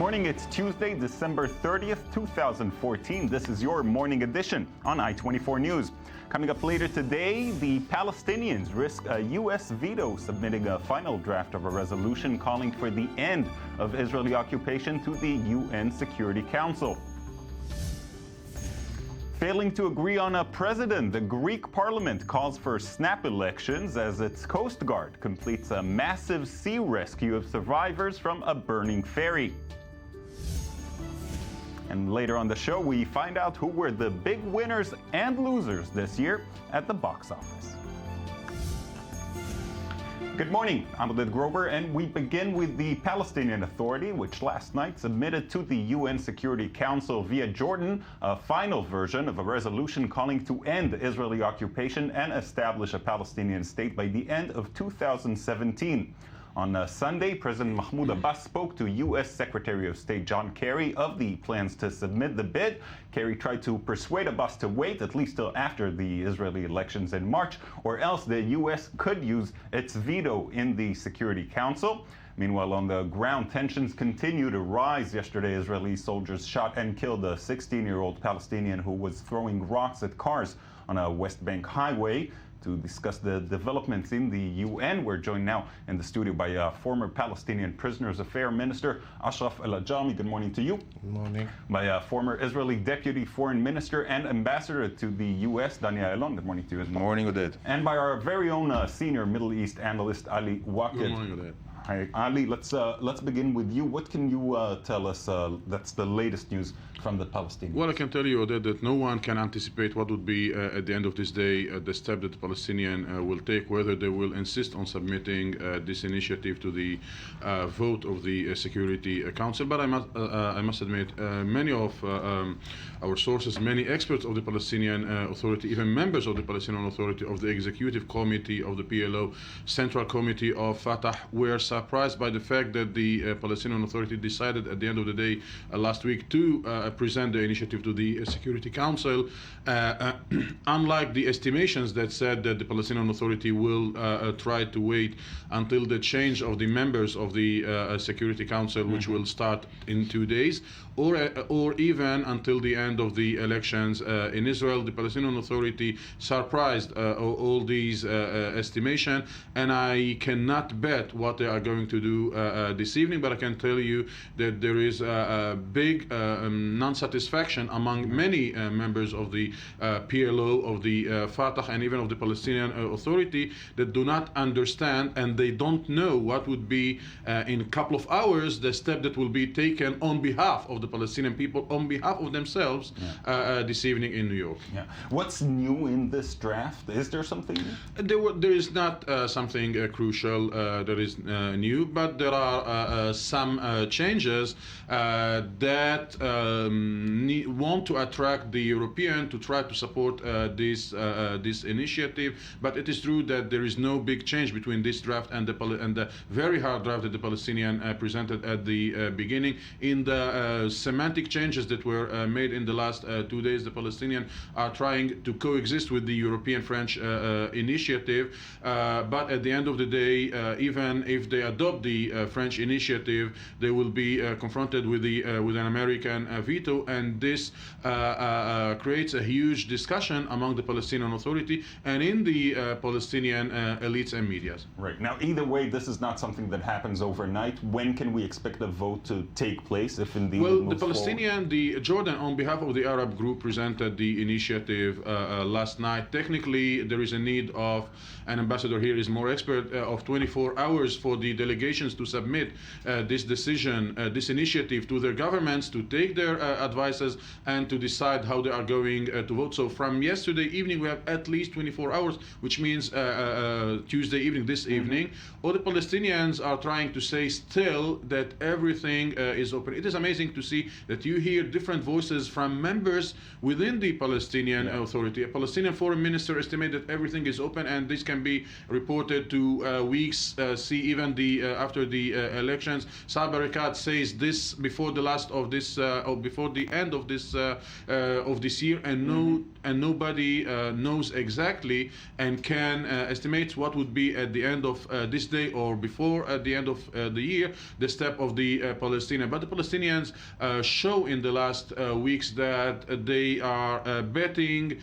morning. It's Tuesday, December 30th, 2014. This is your morning edition on I-24 News. Coming up later today, the Palestinians risk a U.S. veto, submitting a final draft of a resolution calling for the end of Israeli occupation to the UN Security Council. Failing to agree on a president, the Greek parliament calls for snap elections as its Coast Guard completes a massive sea rescue of survivors from a burning ferry. And later on the show, we find out who were the big winners and losers this year at the box office. Good morning, I'm Oded Grober, and we begin with the Palestinian Authority, which last night submitted to the UN Security Council via Jordan a final version of a resolution calling to end Israeli occupation and establish a Palestinian state by the end of 2017. On Sunday, President Mahmoud Abbas spoke to U.S. Secretary of State John Kerry of the plans to submit the bid. Kerry tried to persuade Abbas to wait at least till after the Israeli elections in March, or else the U.S. could use its veto in the Security Council. Meanwhile, on the ground, tensions continue to rise. Yesterday, Israeli soldiers shot and killed a 16-year-old Palestinian who was throwing rocks at cars on a West Bank highway. To discuss the developments in the UN, we're joined now in the studio by former Palestinian Prisoners Affairs Minister Ashraf El-Ajami. Good morning to you. Good morning. By former Israeli Deputy Foreign Minister and Ambassador to the U.S., Dania Elon. Good morning to you as well. Good morning, Oded. And by our very own senior Middle East analyst, Ali Waqid. Good morning, Oded. Hi, Ali. Let's begin with you. What can you tell us that's the latest news from the Palestinians? Well, I can tell you, Oded, that no one can anticipate what would be, at the end of this day, the step that the Palestinian will take, whether they will insist on submitting this initiative to the vote of the Security Council. But I must admit, many of our sources, many experts of the Palestinian Authority, even members of the Palestinian Authority, of the Executive Committee of the PLO, Central Committee of Fatah, were surprised by the fact that the Palestinian Authority decided at the end of the day last week to present the initiative to the Security Council, unlike the estimations that said that the Palestinian Authority will try to wait until the change of the members of the Security Council, which will start in 2 days, or even until the end of the elections in Israel. The Palestinian Authority surprised all these estimations, and I cannot bet what they are going to do this evening, but I can tell you that there is a big non-satisfaction among many members of the PLO, of the Fatah, and even of the Palestinian Authority that do not understand, and they don't know what would be in a couple of hours the step that will be taken on behalf of the Palestinian people, on behalf of themselves, this evening in New York. Yeah. What's new in this draft? Is there something new? There is not something crucial that is new, but there are some changes that want to attract the European to try to support this initiative. But it is true that there is no big change between this draft and the very hard draft that the Palestinian presented at the beginning. In the semantic changes that were made in the last 2 days, the Palestinians are trying to coexist with the European-French initiative. But at the end of the day, even if they adopt the French initiative, they will be confronted with an American veto, and this creates a huge discussion among the Palestinian Authority and in the Palestinian elites and media. Right. Now, either way, this is not something that happens overnight. When can we expect the vote to take place, if indeed Well, it moves the Palestinian, Jordan, on behalf of the Arab group, presented the initiative last night. Technically, there is a need of, an ambassador here is more expert, of 24 hours for the delegations to submit this decision, this initiative to their governments, to take their advices and to decide how they are going to vote. So from yesterday evening, we have at least 24 hours, which means Tuesday evening, this evening. All the Palestinians are trying to say still that everything is open. It is amazing to see that you hear different voices from members within the Palestinian Authority. A Palestinian foreign minister estimated that everything is open, and this can be reported to weeks. See even the elections. Saeb Erekat says this before the end of this year, and nobody knows exactly and can estimate what would be at the end of this day or before at the end of the year the step of the Palestinians. But the Palestinians show in the last weeks that they are betting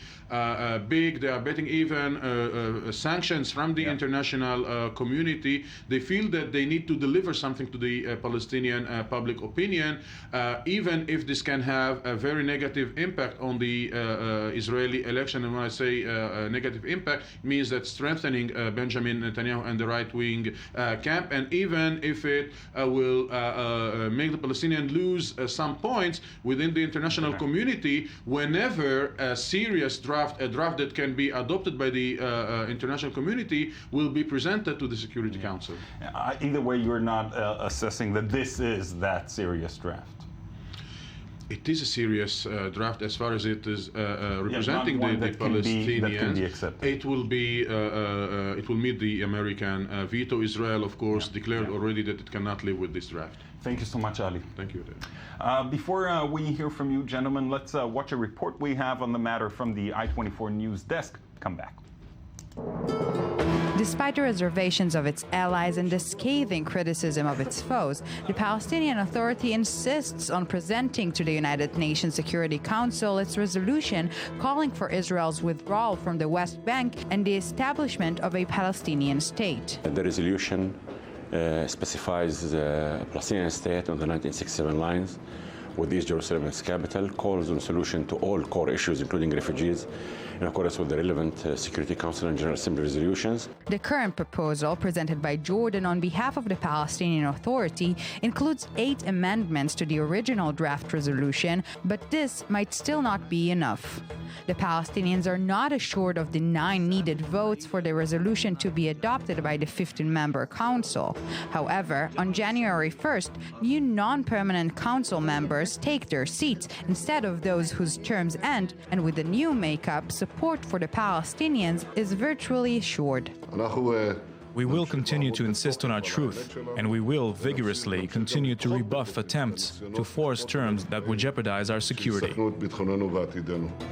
big. They are betting even sanctions from the international community. They feel that they need to deliver something to the Palestinian public opinion, even if this can have a very negative impact on the Israeli election. And when I say negative impact, it means that strengthening Benjamin Netanyahu and the right-wing camp, and even if it will make the Palestinians lose some points within the international community, whenever a serious draft that can be adopted by the international community will be presented to the Security Council. Either way, you're not assessing that this is that serious draft. It is a serious draft as far as it is representing the Palestinians. It will meet the American veto. Israel, of course, declared already that it cannot live with this draft. Thank you so much, Ali. Thank you. Before we hear from you, gentlemen, let's watch a report we have on the matter from the I-24 News desk. Come back. Despite the reservations of its allies and the scathing criticism of its foes, the Palestinian Authority insists on presenting to the United Nations Security Council its resolution calling for Israel's withdrawal from the West Bank and the establishment of a Palestinian state. The resolution specifies a Palestinian state on the 1967 lines, with East Jerusalem as capital, calls on solution to all core issues, including refugees, in accordance with the relevant Security Council and General Assembly resolutions. The current proposal, presented by Jordan on behalf of the Palestinian Authority, includes 8 amendments to the original draft resolution, but this might still not be enough. The Palestinians are not assured of the 9 needed votes for the resolution to be adopted by the 15-member council. However, on January 1st, new non-permanent council members take their seats instead of those whose terms end, and with the new makeup, support for the Palestinians is virtually assured. We will continue to insist on our truth, and we will vigorously continue to rebuff attempts to force terms that would jeopardize our security.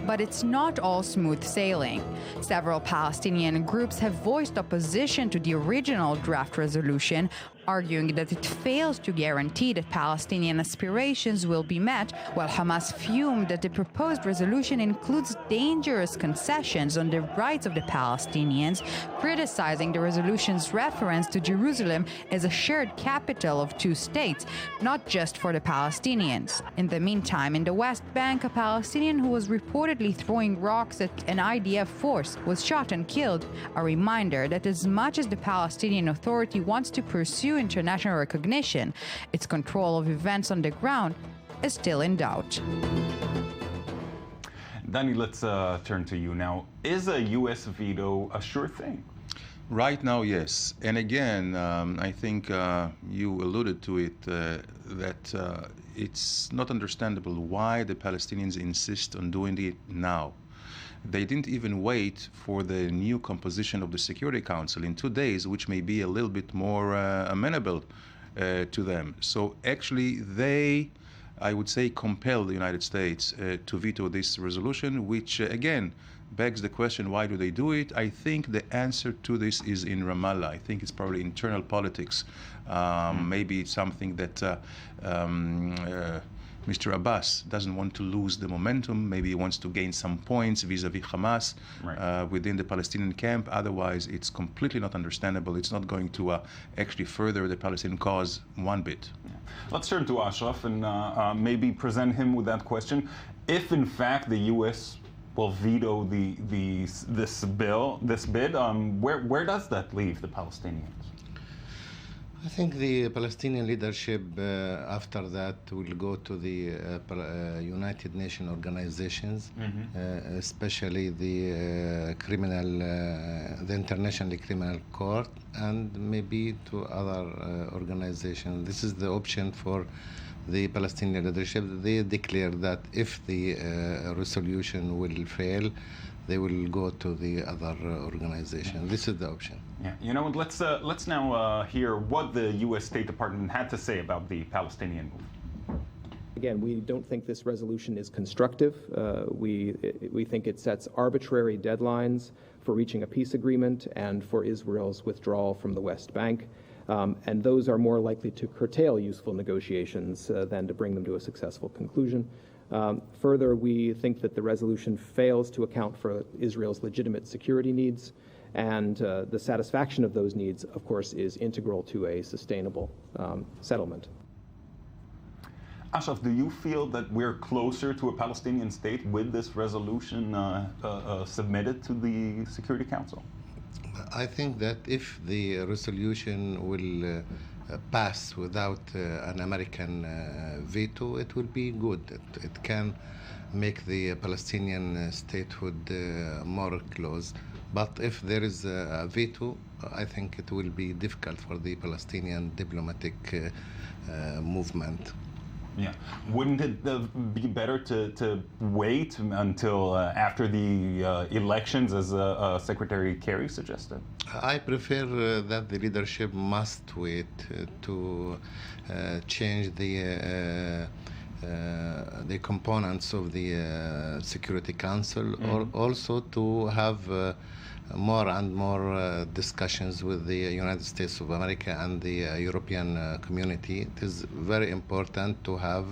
But it's not all smooth sailing. Several Palestinian groups have voiced opposition to the original draft resolution, arguing that it fails to guarantee that Palestinian aspirations will be met, while Hamas fumed that the proposed resolution includes dangerous concessions on the rights of the Palestinians, criticizing the resolution's reference to Jerusalem as a shared capital of 2 states, not just for the Palestinians. In the meantime, in the West Bank, a Palestinian who was reportedly throwing rocks at an IDF force was shot and killed, a reminder that as much as the Palestinian Authority wants to pursue international recognition, its control of events on the ground is still in doubt. Danny, let's turn to you now. Is a U.S. veto a sure thing? Right now, yes. And again, I think you alluded to it, that it's not understandable why the Palestinians insist on doing it now. They didn't even wait for the new composition of the Security Council in 2 days, which may be a little bit more amenable to them. So actually, they, I would say, compel the United States to veto this resolution, which again begs the question, why do they do it? I think the answer to this is in Ramallah. I think it's probably internal politics. Maybe it's something that Mr. Abbas doesn't want to lose the momentum. Maybe he wants to gain some points vis-a-vis Hamas within the Palestinian camp. Otherwise, it's completely not understandable. It's not going to actually further the Palestinian cause one bit. Yeah. Let's turn to Ashraf and maybe present him with that question. If, in fact, the U.S. will veto this bid, where does that leave the Palestinians? I think the Palestinian leadership after that will go to the United Nations organizations, especially the the International Criminal Court, and maybe to other organizations. This is the option for the Palestinian leadership, they declared that if the resolution will fail, they will go to the other organization. This is the option. Yeah, you know, let's now hear what the U.S. State Department had to say about the Palestinian move. Again, we don't think this resolution is constructive. We think it sets arbitrary deadlines for reaching a peace agreement and for Israel's withdrawal from the West Bank. And those are more likely to curtail useful negotiations than to bring them to a successful conclusion. Further, we think that the resolution fails to account for Israel's legitimate security needs, and the satisfaction of those needs, of course, is integral to a sustainable settlement. Ashraf, do you feel that we're closer to a Palestinian state with this resolution submitted to the Security Council? I think that if the resolution will pass without an American veto, it will be good. It can make the Palestinian statehood more close. But if there is a veto, I think it will be difficult for the Palestinian diplomatic movement. Yeah. Wouldn't it be better to wait until after the elections, as Secretary Kerry suggested? I prefer that the leadership must wait to change the components of the Security Council, or also to have more and more discussions with the United States of America and the European community. It is very important to have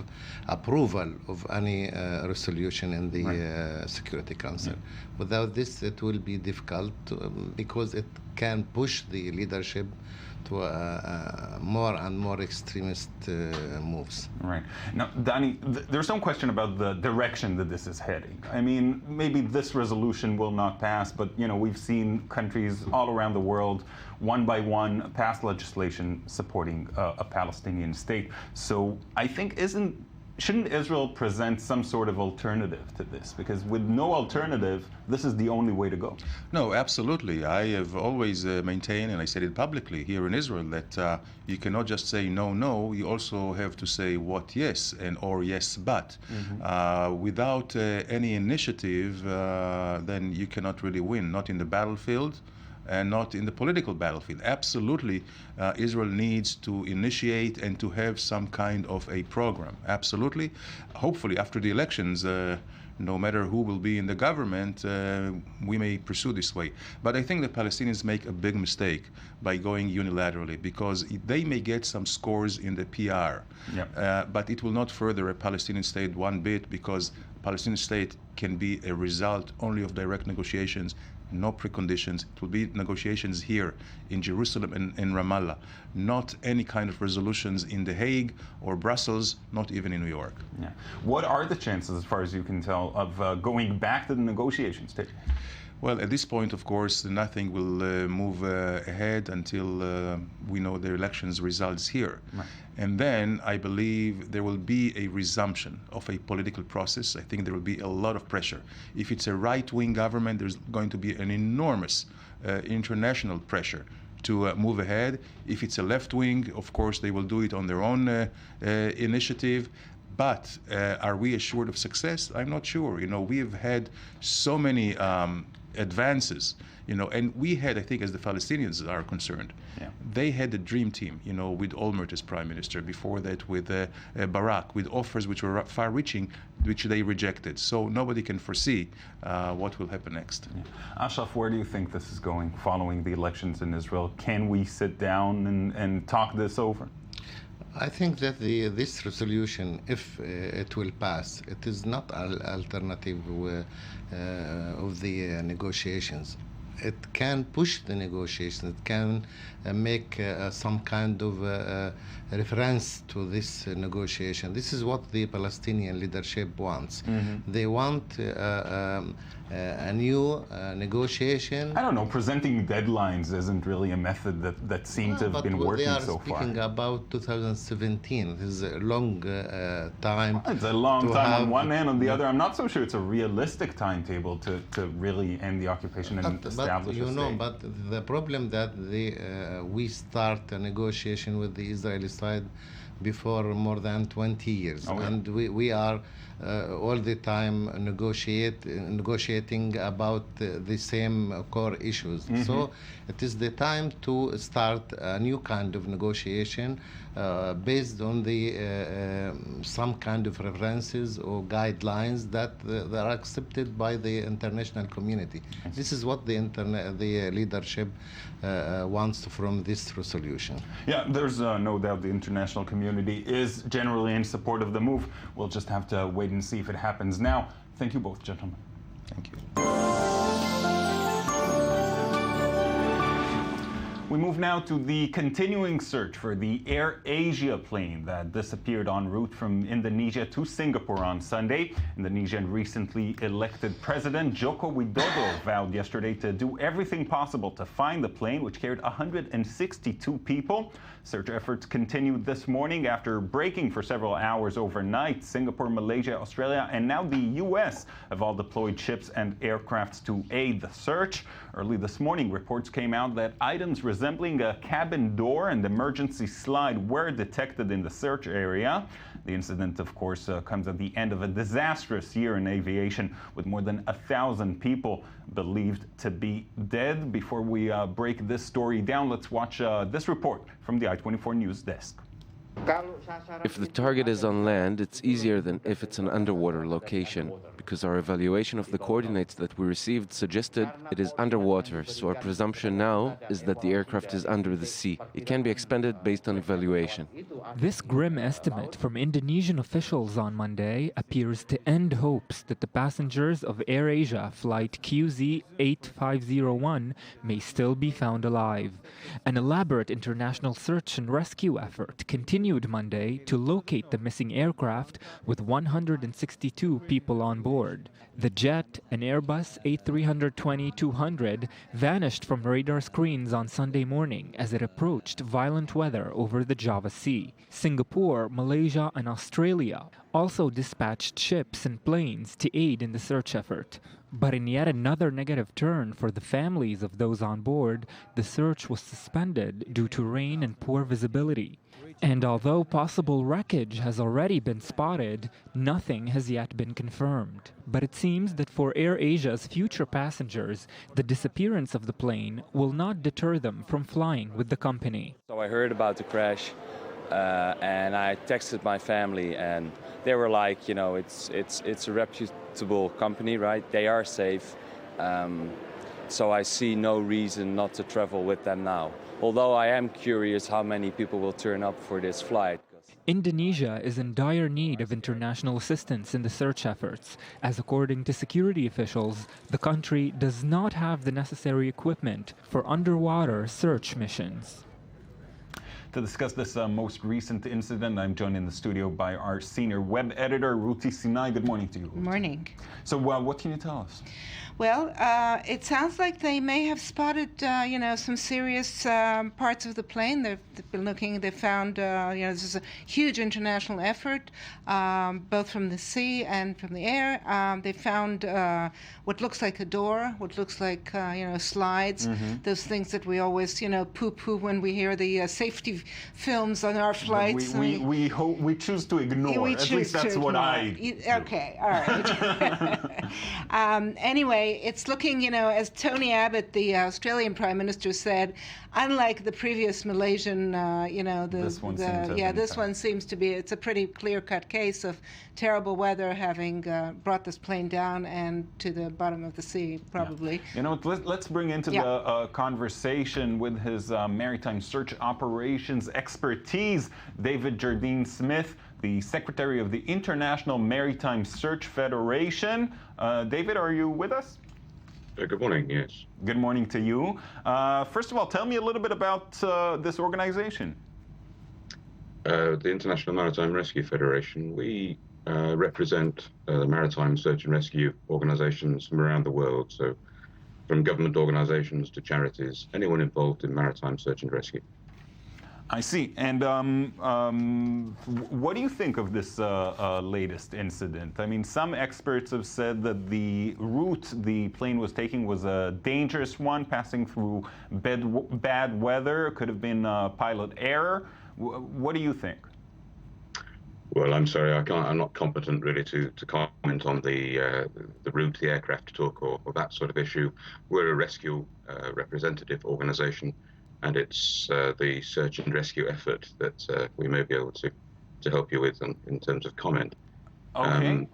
approval of any resolution in the Security Council. Without this, it will be difficult because it can push the leadership to more and more extremist moves. Right. Now, Danny, there's no question about the direction that this is heading. I mean, maybe this resolution will not pass, but, you know, we've seen countries all around the world, one by one, pass legislation supporting a Palestinian state. So I think shouldn't Israel present some sort of alternative to this? Because with no alternative, this is the only way to go. No, absolutely. I have always maintained, and I said it publicly here in Israel, that you cannot just say no, no. You also have to say what yes, and or yes, but. Without any initiative, then you cannot really win, not in the battlefield, and not in the political battlefield. Absolutely, Israel needs to initiate and to have some kind of a program. Absolutely. Hopefully, after the elections, no matter who will be in the government, we may pursue this way. But I think the Palestinians make a big mistake by going unilaterally, because they may get some scores in the PR, but it will not further a Palestinian state one bit, because Palestinian state can be a result only of direct negotiations, no preconditions. It will be negotiations here in Jerusalem and in Ramallah, not any kind of resolutions in The Hague or Brussels, not even in New York. Yeah. What are the chances, as far as you can tell, of going back to the negotiations table? Well, at this point, of course, nothing will move ahead until we know the elections results here. Right. And then I believe there will be a resumption of a political process. I think there will be a lot of pressure. If it's a right-wing government, there's going to be an enormous international pressure to move ahead. If it's a left-wing, of course, they will do it on their own initiative. But are we assured of success? I'm not sure. You know, we have had so many advances, you know, and we had, I think, as the Palestinians are concerned, they had the dream team, you know, with Olmert as prime minister, before that with Barak, with offers which were far-reaching, which they rejected. So nobody can foresee what will happen next. Ashraf, where do you think this is going following the elections in Israel? Can we sit down and talk this over? I think that this resolution, if it will pass, it is not an alternative of the negotiations. It can push the negotiations. It can make some kind of reference to this negotiation. This is what the Palestinian leadership wants. They want a new negotiation. I don't know, presenting deadlines isn't really a method that seems to have been working so far. They are speaking about 2017. This is a long time. It's a long time on one hand. On the other, I'm not so sure it's a realistic timetable to really end the occupation and establish a state. But the problem that we start a negotiation with the Israeli side before more than 20 years. And we are all the time negotiating about the same core issues. So it is the time to start a new kind of negotiation based on the some kind of references or guidelines that are accepted by the international community. This is what the leadership wants from this resolution. Yeah, there's no doubt the international community is generally in support of the move. We'll just have to wait and see if it happens now. Thank you both, gentlemen. Thank you. We move now to the continuing search for the Air Asia plane that disappeared en route from Indonesia to Singapore on Sunday. Indonesian recently elected President Joko Widodo vowed yesterday to do everything possible to find the plane, which carried 162 people. Search efforts continued this morning after breaking for several hours overnight. Singapore, Malaysia, Australia, and now the U.S. have all deployed ships and aircrafts to aid the search. Early this morning, reports came out that items resembling a cabin door and emergency slide were detected in the search area. The incident, of course, comes at the end of a disastrous year in aviation, with more than 1,000 people believed to be dead. Before we break this story down, let's watch this report from the I24 News desk. If the target is on land, it's easier than if it's an underwater location, because our evaluation of the coordinates that we received suggested it is underwater, so our presumption now is that the aircraft is under the sea. It can be expanded based on evaluation. This grim estimate from Indonesian officials on Monday appears to end hopes that the passengers of AirAsia flight QZ8501 may still be found alive. An elaborate international search and rescue effort continued Monday to locate the missing aircraft with 162 people on board. The jet, an Airbus A320-200, vanished from radar screens on Sunday morning as it approached violent weather over the Java Sea. Singapore, Malaysia, and Australia also dispatched ships and planes to aid in the search effort. But in yet another negative turn for the families of those on board, the search was suspended due to rain and poor visibility. And although possible wreckage has already been spotted, nothing has yet been confirmed. But it seems that for AirAsia's future passengers, the disappearance of the plane will not deter them from flying with the company. So I heard about the crash and I texted my family, and they were like, you know, it's a reputable company, right? They are safe. So I see no reason not to travel with them now. Although I am curious how many people will turn up for this flight. Indonesia is in dire need of international assistance in the search efforts, as according to security officials, the country does not have the necessary equipment for underwater search missions. To discuss this most recent incident, I'm joined in the studio by our senior web editor, Ruti Sinai. Good morning to you. Good morning. So what can you tell us? Well, it sounds like they may have spotted, some serious parts of the plane. They've been looking. They found, this is a huge international effort, both from the sea and from the air. They found what looks like a door, what looks like, slides. Those things that we always, poo-poo when we hear the safety films on our flights. We choose to ignore. At least that's what I do. Okay, all right. Anyway. It's looking, as Tony Abbott, the Australian Prime Minister, said, unlike the previous Malaysian, this one seems to be, it's a pretty clear-cut case of terrible weather having brought this plane down and to the bottom of the sea, probably. Yeah. Let's bring into the conversation with his maritime search operations expertise, David Jardine-Smith, the Secretary of the International Maritime Search Federation. David, are you with us? Good morning, yes. Good morning to you. First of all, tell me a little bit about this organization. The International Maritime Rescue Federation, we represent the maritime search and rescue organizations from around the world, so from government organizations to charities, anyone involved in maritime search and rescue. I see. And what do you think of this latest incident? I mean, some experts have said that the route the plane was taking was a dangerous one, passing through bad weather. Could have been pilot error. What do you think? Well, I'm sorry, I'm not competent really to comment on the route the aircraft took or that sort of issue. We're a rescue representative organisation, and it's the search and rescue effort that we may be able to help you with in terms of comment. Okay.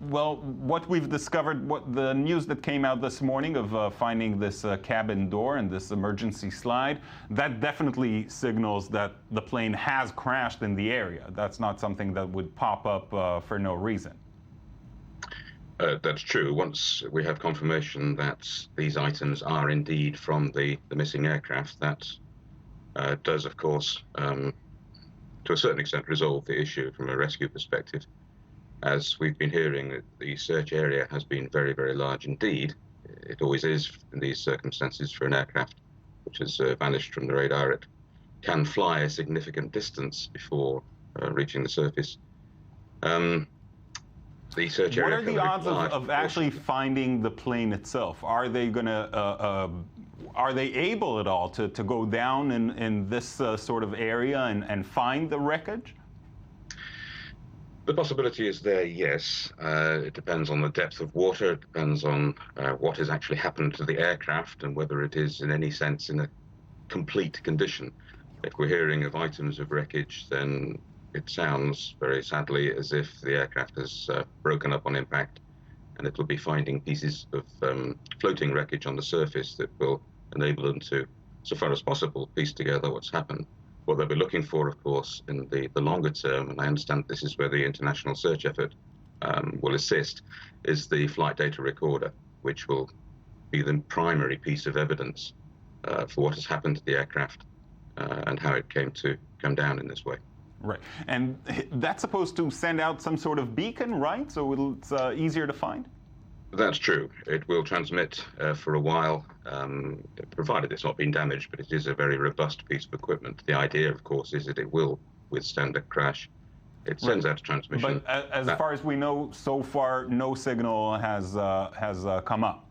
Well, what we've discovered, what the news that came out this morning of finding this cabin door and this emergency slide, that definitely signals that the plane has crashed in the area. That's not something that would pop up for no reason. That's true. Once we have confirmation that these items are indeed from the missing aircraft, that does, of course, to a certain extent, resolve the issue from a rescue perspective. As we've been hearing, the search area has been very, very large indeed. It always is in these circumstances for an aircraft which has vanished from the radar. It can fly a significant distance before reaching the surface. The search area. What are the odds of actually finding the plane itself? Are they going to? Are they able at all to go down in this sort of area and find the wreckage? The possibility is there, yes. It depends on the depth of water. It depends on what has actually happened to the aircraft and whether it is in any sense in a complete condition. If we're hearing of items of wreckage, then it sounds very sadly as if the aircraft has broken up on impact, and it will be finding pieces of floating wreckage on the surface that will enable them to, so far as possible, piece together what's happened. What they'll be looking for, of course, in the longer term, and I understand this is where the international search effort will assist, is the flight data recorder, which will be the primary piece of evidence for what has happened to the aircraft and how it came to come down in this way. Right, and that's supposed to send out some sort of beacon, right? So it's easier to find? That's true. It will transmit for a while, provided it's not been damaged, but it is a very robust piece of equipment. The idea, of course, is that it will withstand a crash. It sends out a transmission. But as far as we know, so far, no signal has come up.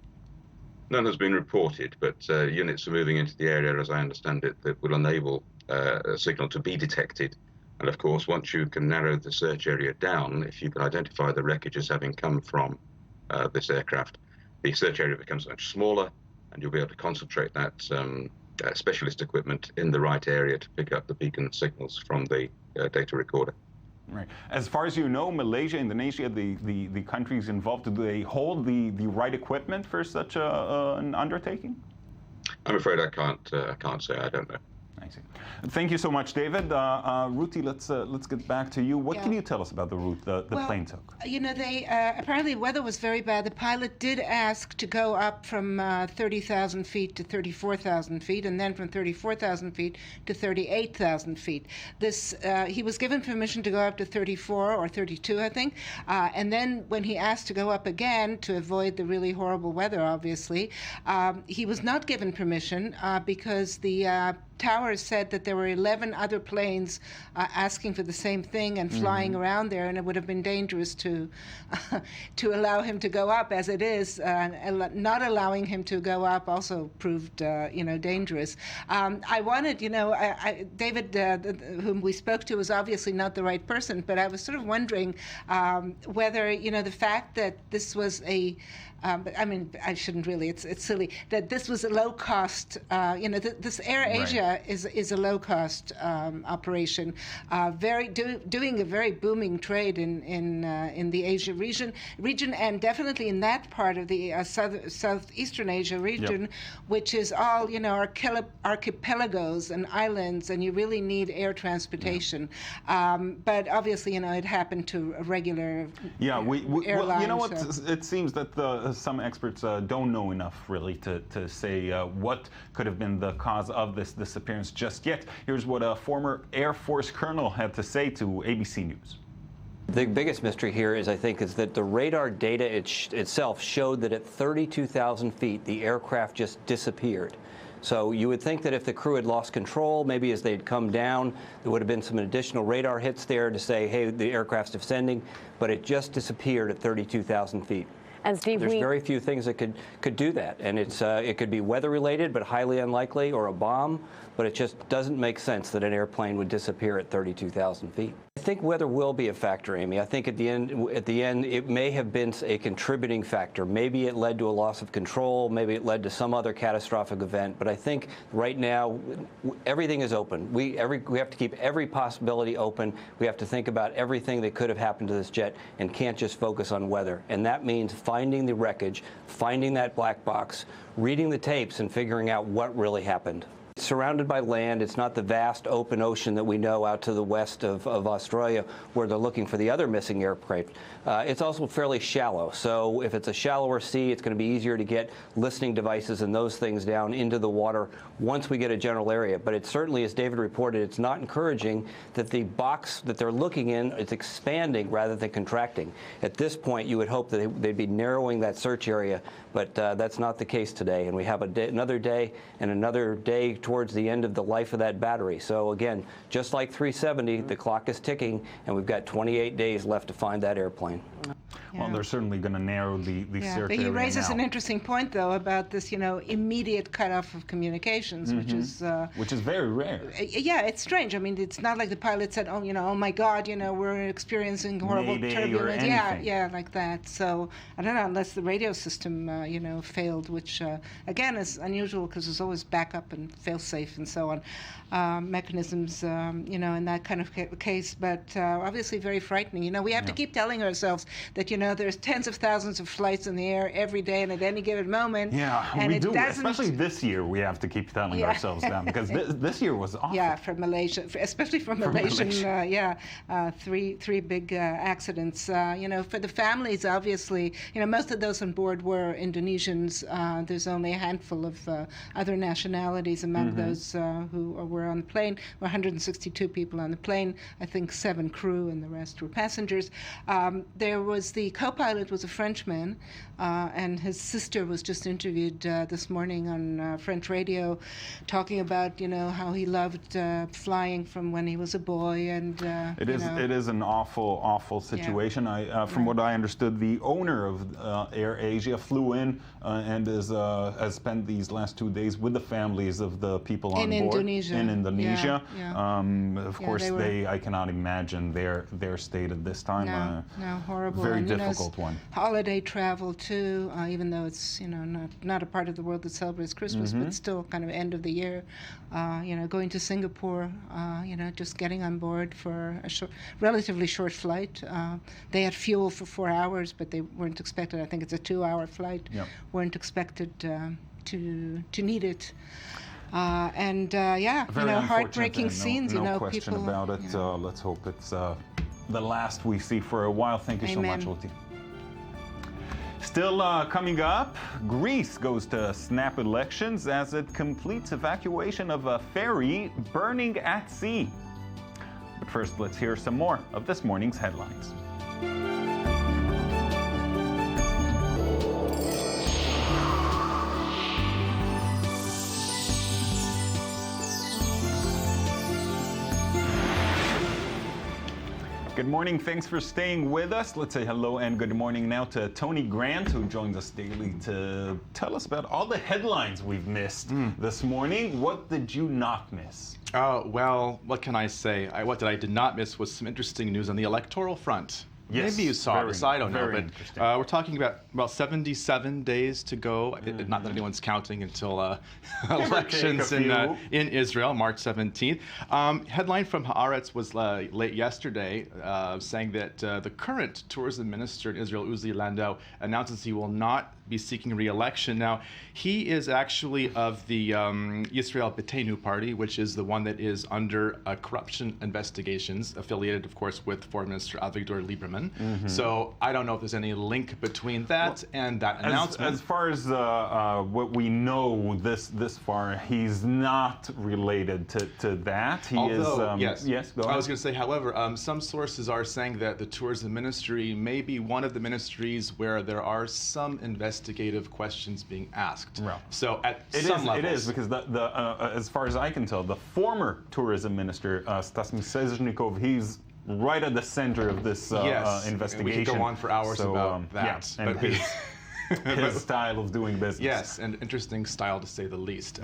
None has been reported, but units are moving into the area, as I understand it, that will enable a signal to be detected. And of course, once you can narrow the search area down, if you can identify the wreckage as having come from this aircraft, the search area becomes much smaller, and you'll be able to concentrate that specialist equipment in the right area to pick up the beacon signals from the data recorder. Right. As far as you know, Malaysia, Indonesia, the countries involved, do they hold the right equipment for such an undertaking? I'm afraid I can't say. I don't know. I see. Thank you so much, David. Ruti, let's get back to you. What can you tell us about the route the plane took? You know, they apparently the weather was very bad. The pilot did ask to go up from 30,000 feet to 34,000 feet, and then from 34,000 feet to 38,000 feet. This he was given permission to go up to 34 or 32, I think, and then when he asked to go up again to avoid the really horrible weather, obviously, he was not given permission because the towers said that there were 11 other planes asking for the same thing and flying around there, and it would have been dangerous to allow him to go up. As it is, not allowing him to go up also proved dangerous. I wanted, David, whom we spoke to, was obviously not the right person, but I was sort of wondering whether the fact that this was I mean, I shouldn't really. It's silly that this was a low-cost. This AirAsia is a low-cost operation, doing a very booming trade in the Asia region, and definitely in that part of the southeastern Asia region, which is all archipelagos and islands, and you really need air transportation. But obviously, it happened to a regular airline. Well, you know what? It seems that some experts don't know enough really to say what could have been the cause of this disappearance just yet. Here's what a former Air Force colonel had to say to ABC News. The biggest mystery here is that the radar data itself showed that at 32,000 feet, the aircraft just disappeared. So you would think that if the crew had lost control, maybe as they'd come down, there would have been some additional radar hits there to say, hey, the aircraft's descending, but it just disappeared at 32,000 feet. And Steve, there's very few things that could do that, and it could be weather related, but highly unlikely, or a bomb. but it just doesn't make sense that an airplane would disappear at 32,000 feet. I think weather will be a factor, Amy. I think at the end, it may have been a contributing factor. Maybe it led to a loss of control. Maybe it led to some other catastrophic event. But I think right now, everything is open. We have to keep every possibility open. We have to think about everything that could have happened to this jet and can't just focus on weather. And that means finding the wreckage, finding that black box, reading the tapes, and figuring out what really happened. It's surrounded by land. It's not the vast open ocean that we know out to the west of Australia where they're looking for the other missing aircraft. It's also fairly shallow. So if it's a shallower sea, it's going to be easier to get listening devices and those things down into the water once we get a general area. But it certainly, as David reported, it's not encouraging that the box that they're looking in is expanding rather than contracting. At this point, you would hope that they'd be narrowing that search area, but that's not the case today. And we have another day and another day towards the end of the life of that battery. So again, just like 370, the clock is ticking, and we've got 28 days left to find that airplane. Well, they're certainly going to narrow the search but he area raises now. an interesting point, though, about this, immediate cutoff of communications, which is very rare. Yeah, it's strange. I mean, it's not like the pilot said, oh my God, we're experiencing horrible Mayday turbulence. or Yeah, like that. So I don't know, unless the radio system, failed, which again is unusual because there's always backup and fail-safe and so on mechanisms, in that kind of case. But obviously very frightening. We have to keep telling ourselves that there's tens of thousands of flights in the air every day and at any given moment. Yeah, and we do. Especially this year, we have to keep telling ourselves that because this year was awful. Yeah, from Malaysia, especially from Malaysian. Three big accidents. For the families, obviously, most of those on board were Indonesians. There's only a handful of other nationalities among those who were on the plane. There were 162 people on the plane. I think 7 crew and the rest were passengers. There was the co-pilot was a Frenchman, and his sister was just interviewed this morning on French radio, talking about how he loved flying from when he was a boy, and it is an awful situation. Yeah. From what I understood, the owner of Air Asia flew in and has spent these last 2 days with the families of the people on board in Indonesia. Of course, I cannot imagine their state at this time. No, horrible. Very difficult one. Holiday travel too, even though it's not a part of the world that celebrates Christmas, but still kind of end of the year. Going to Singapore, just getting on board for a relatively short flight. They had fuel for 4 hours, but they weren't expected. I think it's a 2-hour flight. Weren't expected to need it. Heartbreaking scenes. No question people, about it. Let's hope it's the last we see for a while. Thank you so much, Oti. Still coming up, Greece goes to snap elections as it completes evacuation of a ferry burning at sea. But first, let's hear some more of this morning's headlines. Good morning. Thanks for staying with us. Let's say hello and good morning now to Tony Grant, who joins us daily to tell us about all the headlines we've missed this morning. What did you not miss? Well, what can I say? What I did not miss was some interesting news on the electoral front. Yes, maybe you saw this, I don't know, but we're talking about 77 days to go. Not that anyone's counting until elections in Israel, March 17th. Headline from Haaretz was late yesterday saying that the current tourism minister in Israel, Uzi Landau, announces he will not be seeking re-election. Now, he is actually of the Yisrael Beitenu party, which is the one that is under corruption investigations, affiliated, of course, with Foreign Minister Avigdor Lieberman. So I don't know if there's any link between that and that announcement. As far as what we know this far, he's not related to that. He Although, is. Yes, go ahead. I was going to say, however, some sources are saying that the tourism ministry may be one of the ministries where there are some investigative questions being asked. Right. So at some levels. It is, because as far as I can tell, the former tourism minister, Stas Misezhnikov, he's right at the center of this investigation. We could go on for hours about that. Yeah, and his style of doing business. Yes, and interesting style to say the least.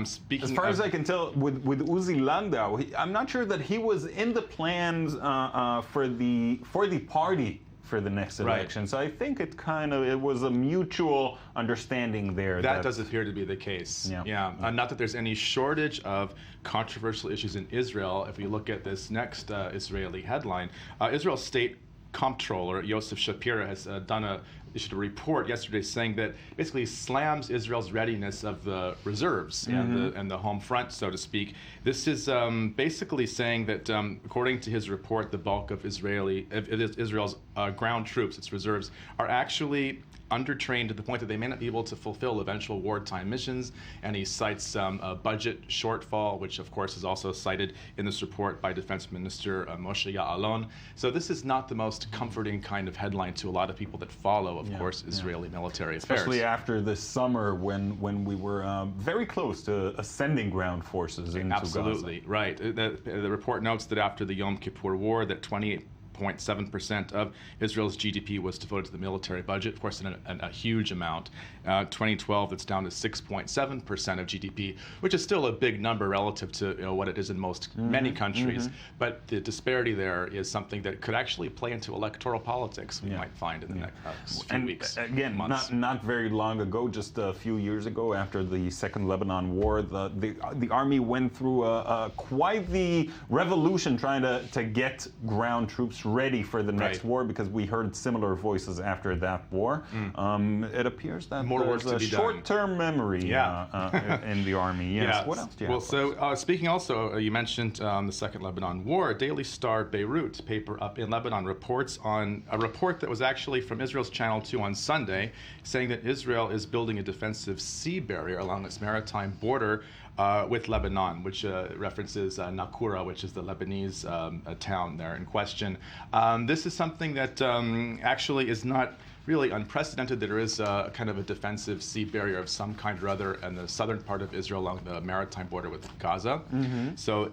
Speaking as far as I can tell, with Uzi Landau, I'm not sure that he was in the plans for the party for the next election. Right. So I think it was a mutual understanding there. That does appear to be the case. Yeah. Not that there's any shortage of controversial issues in Israel. If we look at this next Israeli headline, Israel's state comptroller Yosef Shapira has issued a report yesterday saying that basically slams Israel's readiness of the reserves and the home front, so to speak. This is basically saying that, according to his report, the bulk of Israel's ground troops, its reserves, are actually undertrained to the point that they may not be able to fulfill eventual wartime missions. And he cites a budget shortfall, which of course is also cited in this report by Defense Minister Moshe Ya'alon. So this is not the most comforting kind of headline to a lot of people that follow, of course, Israeli military affairs. Especially after this summer when we were very close to sending ground forces into Gaza. Absolutely, right. The report notes that after the Yom Kippur War, that 28.7% of Israel's GDP was devoted to the military budget, of course, a huge amount. 2012, it's down to 6.7% of GDP, which is still a big number relative to what it is in many countries. But the disparity there is something that could actually play into electoral politics, we might find in the next few weeks. Again, not very long ago, just a few years ago, after the Second Lebanon War, the army went through quite the revolution trying to get ground troops ready for the next war, because we heard similar voices after that war. It appears that there's a short-term memory in the army. Yes. What else do you have? Well, so speaking also, you mentioned the Second Lebanon War. Daily Star Beirut paper up in Lebanon reports on a report that was actually from Israel's Channel 2 on Sunday, saying that Israel is building a defensive sea barrier along its maritime border with Lebanon, which references Nakura, which is the Lebanese town there in question. This is something that actually is not really unprecedented. There is kind of a defensive sea barrier of some kind or other in the southern part of Israel along the maritime border with Gaza. So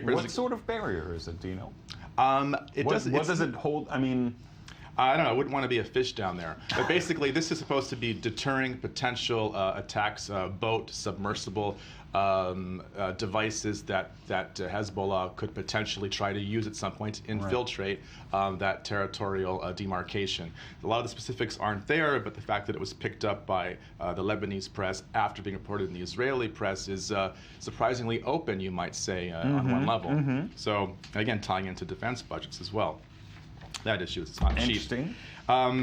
what sort of barrier is it, do you know? What does it hold? I mean, I don't know. I wouldn't want to be a fish down there. But basically, this is supposed to be deterring potential attacks, boat, submersible devices that Hezbollah could potentially try to use at some point to infiltrate that territorial demarcation. A lot of the specifics aren't there, but the fact that it was picked up by the Lebanese press after being reported in the Israeli press is surprisingly open, you might say, on one level. So, again, tying into defense budgets as well. That issue is not cheap.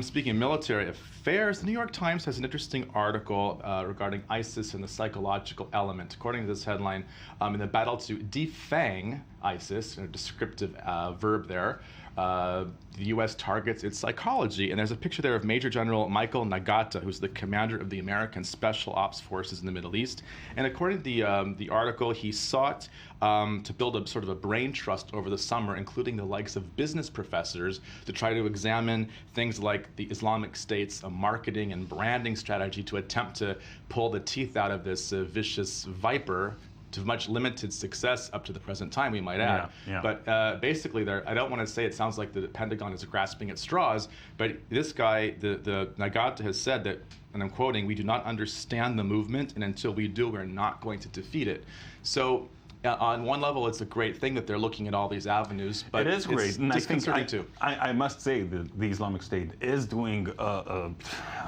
Speaking of military affairs, the New York Times has an interesting article regarding ISIS and the psychological element. According to this headline, in the battle to defang ISIS, a descriptive verb there, the U.S. targets its psychology. And there's a picture there of Major General Michael Nagata, who's the commander of the American Special Ops Forces in the Middle East. And according to the article, he sought to build a sort of a brain trust over the summer, including the likes of business professors, to try to examine things like the Islamic State's marketing and branding strategy to attempt to pull the teeth out of this vicious viper, to much limited success up to the present time, we might add. But basically, I don't want to say it sounds like the Pentagon is grasping at straws, but this guy, the Nagata, has said that, and I'm quoting, "We do not understand the movement, and until we do, we're not going to defeat it." So on one level, it's a great thing that they're looking at all these avenues, but it is great. And disconcerting too. I must say that the Islamic State is doing a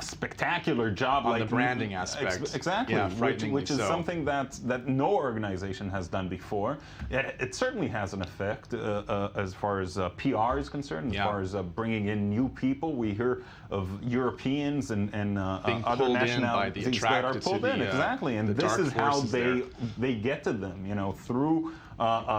spectacular job on the branding aspect. Exactly, which is something that no organization has done before. It certainly has an effect as far as PR is concerned, as far as bringing in new people. We hear of Europeans and other nationalities that are pulled in. Exactly, and this is how they get to them, through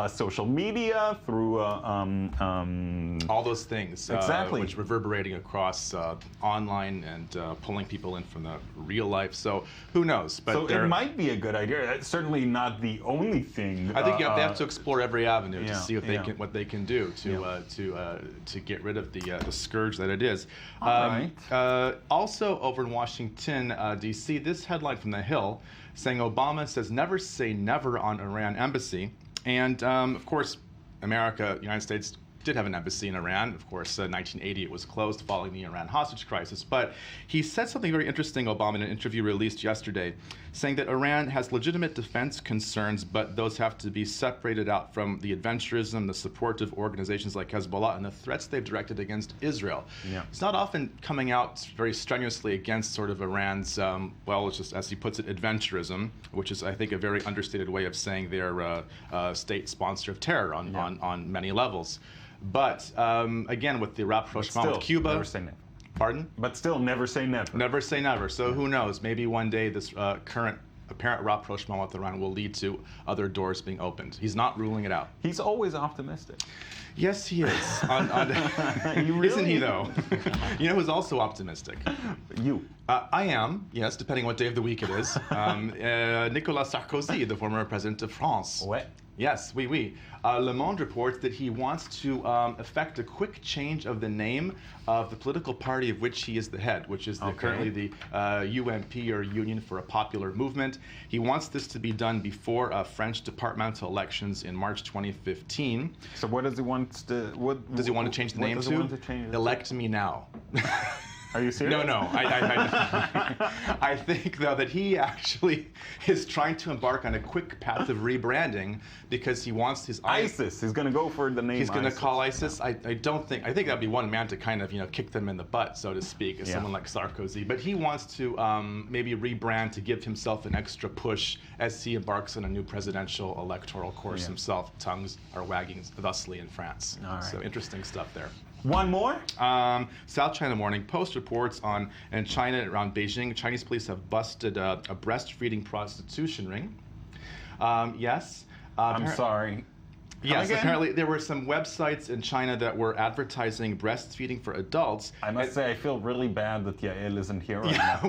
social media, through all those things, exactly, which reverberating across online and pulling people in from the real life. So who knows? But so it might be a good idea. It's certainly not the only thing. I think they have to explore every avenue to see what they can do to get rid of the scourge that it is. Also over in Washington, D.C., this headline from The Hill saying Obama says never say never on Iran embassy. And of course, United States did have an embassy in Iran. Of course, 1980 it was closed following the Iran hostage crisis. But he said something very interesting, Obama, in an interview released yesterday, saying that Iran has legitimate defense concerns, but those have to be separated out from the adventurism, the supportive organizations like Hezbollah, and the threats they've directed against Israel. Yeah. It's not often coming out very strenuously against sort of Iran's, well, it's just, as he puts it, adventurism, which is, I think, a very understated way of saying they're state sponsor of terror on many levels. But again, with the rapprochement with Cuba, never say never. Pardon? But still, never say never. Never say never. So who knows? Maybe one day this current apparent rapprochement with Iran will lead to other doors being opened. He's not ruling it out. He's always optimistic. Yes, he is. Really? Isn't he, though? You know who's also optimistic? You. I am, yes, depending on what day of the week it is. Nicolas Sarkozy, the former president of France. What? Yes, oui. Le Monde reports that he wants to effect a quick change of the name of the political party of which he is the head, which is currently the UMP, or Union for a Popular Movement. He wants this to be done before French departmental elections in March 2015. So what does he want to? What does he want to change the name to? Elect me now. Are you serious? No. I think, though, that he actually is trying to embark on a quick path of rebranding because he wants his ISIS. He's going to go for the name. He's going to call ISIS. Yeah. I think that'd be one man to kind of kick them in the butt, so to speak, as someone like Sarkozy. But he wants to maybe rebrand to give himself an extra push as he embarks on a new presidential electoral course himself. Tongues are wagging thusly in France. All right. So interesting stuff there. One more? South China Morning Post reports in China, around Beijing, Chinese police have busted a breastfeeding prostitution ring. Yes. I'm sorry. Yes, apparently there were some websites in China that were advertising breastfeeding for adults. I must say, I feel really bad that Yael isn't here right now.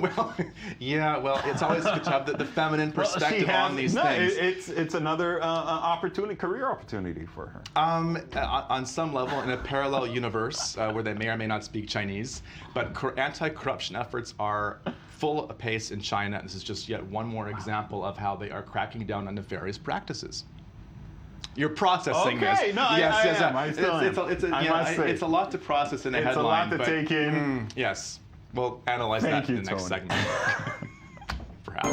Well, it's always good to have the feminine perspective on these things. It's another career opportunity for her. On some level, in a parallel universe where they may or may not speak Chinese, but anti-corruption efforts are full pace in China. This is just yet one more example of how they are cracking down on nefarious practices. You're processing this. Okay, no, I am. I still am. It's a lot to process in a headline. It's a lot to take in. Yes. We'll analyze that in the next segment. Perhaps.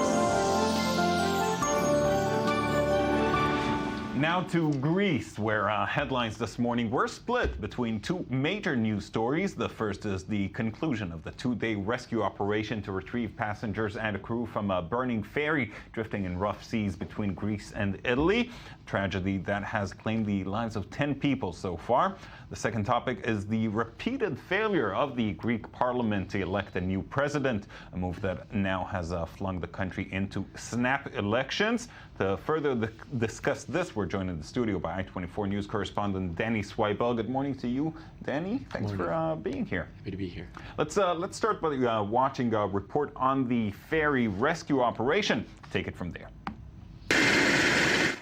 Now to Greece, where headlines this morning were split between two major news stories. The first is the conclusion of the two-day rescue operation to retrieve passengers and a crew from a burning ferry drifting in rough seas between Greece and Italy. Tragedy that has claimed the lives of 10 people so far. The second topic is the repeated failure of the Greek parliament to elect a new president, a move that now has flung the country into snap elections. To further discuss this, we're joined in the studio by I-24 News correspondent Danny Swibel. Good morning to you, Danny. Thanks for being here. Happy to be here. Let's start by watching a report on the ferry rescue operation. Take it from there.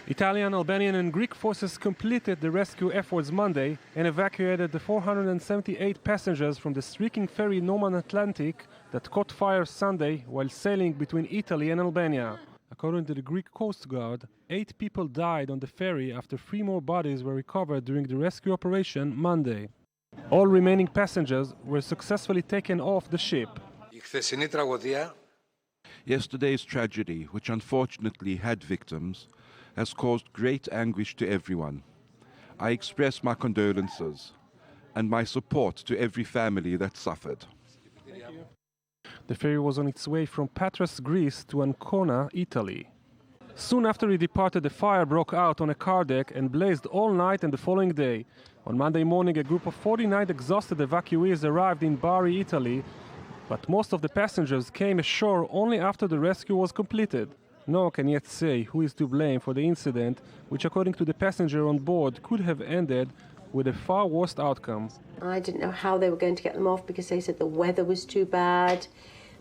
Italian, Albanian and Greek forces completed the rescue efforts Monday and evacuated the 478 passengers from the streaking ferry Norman Atlantic that caught fire Sunday while sailing between Italy and Albania. According to the Greek Coast Guard, 8 people died on the ferry after 3 more bodies were recovered during the rescue operation Monday. All remaining passengers were successfully taken off the ship. Yesterday's tragedy, which unfortunately had victims, has caused great anguish to everyone. I express my condolences and my support to every family that suffered. The ferry was on its way from Patras, Greece to Ancona, Italy. Soon after it departed, a fire broke out on a car deck and blazed all night and the following day. On Monday morning, a group of 49 exhausted evacuees arrived in Bari, Italy, but most of the passengers came ashore only after the rescue was completed. No one can yet say who is to blame for the incident, which according to the passenger on board could have ended with a far worse outcome. I didn't know how they were going to get them off because they said the weather was too bad,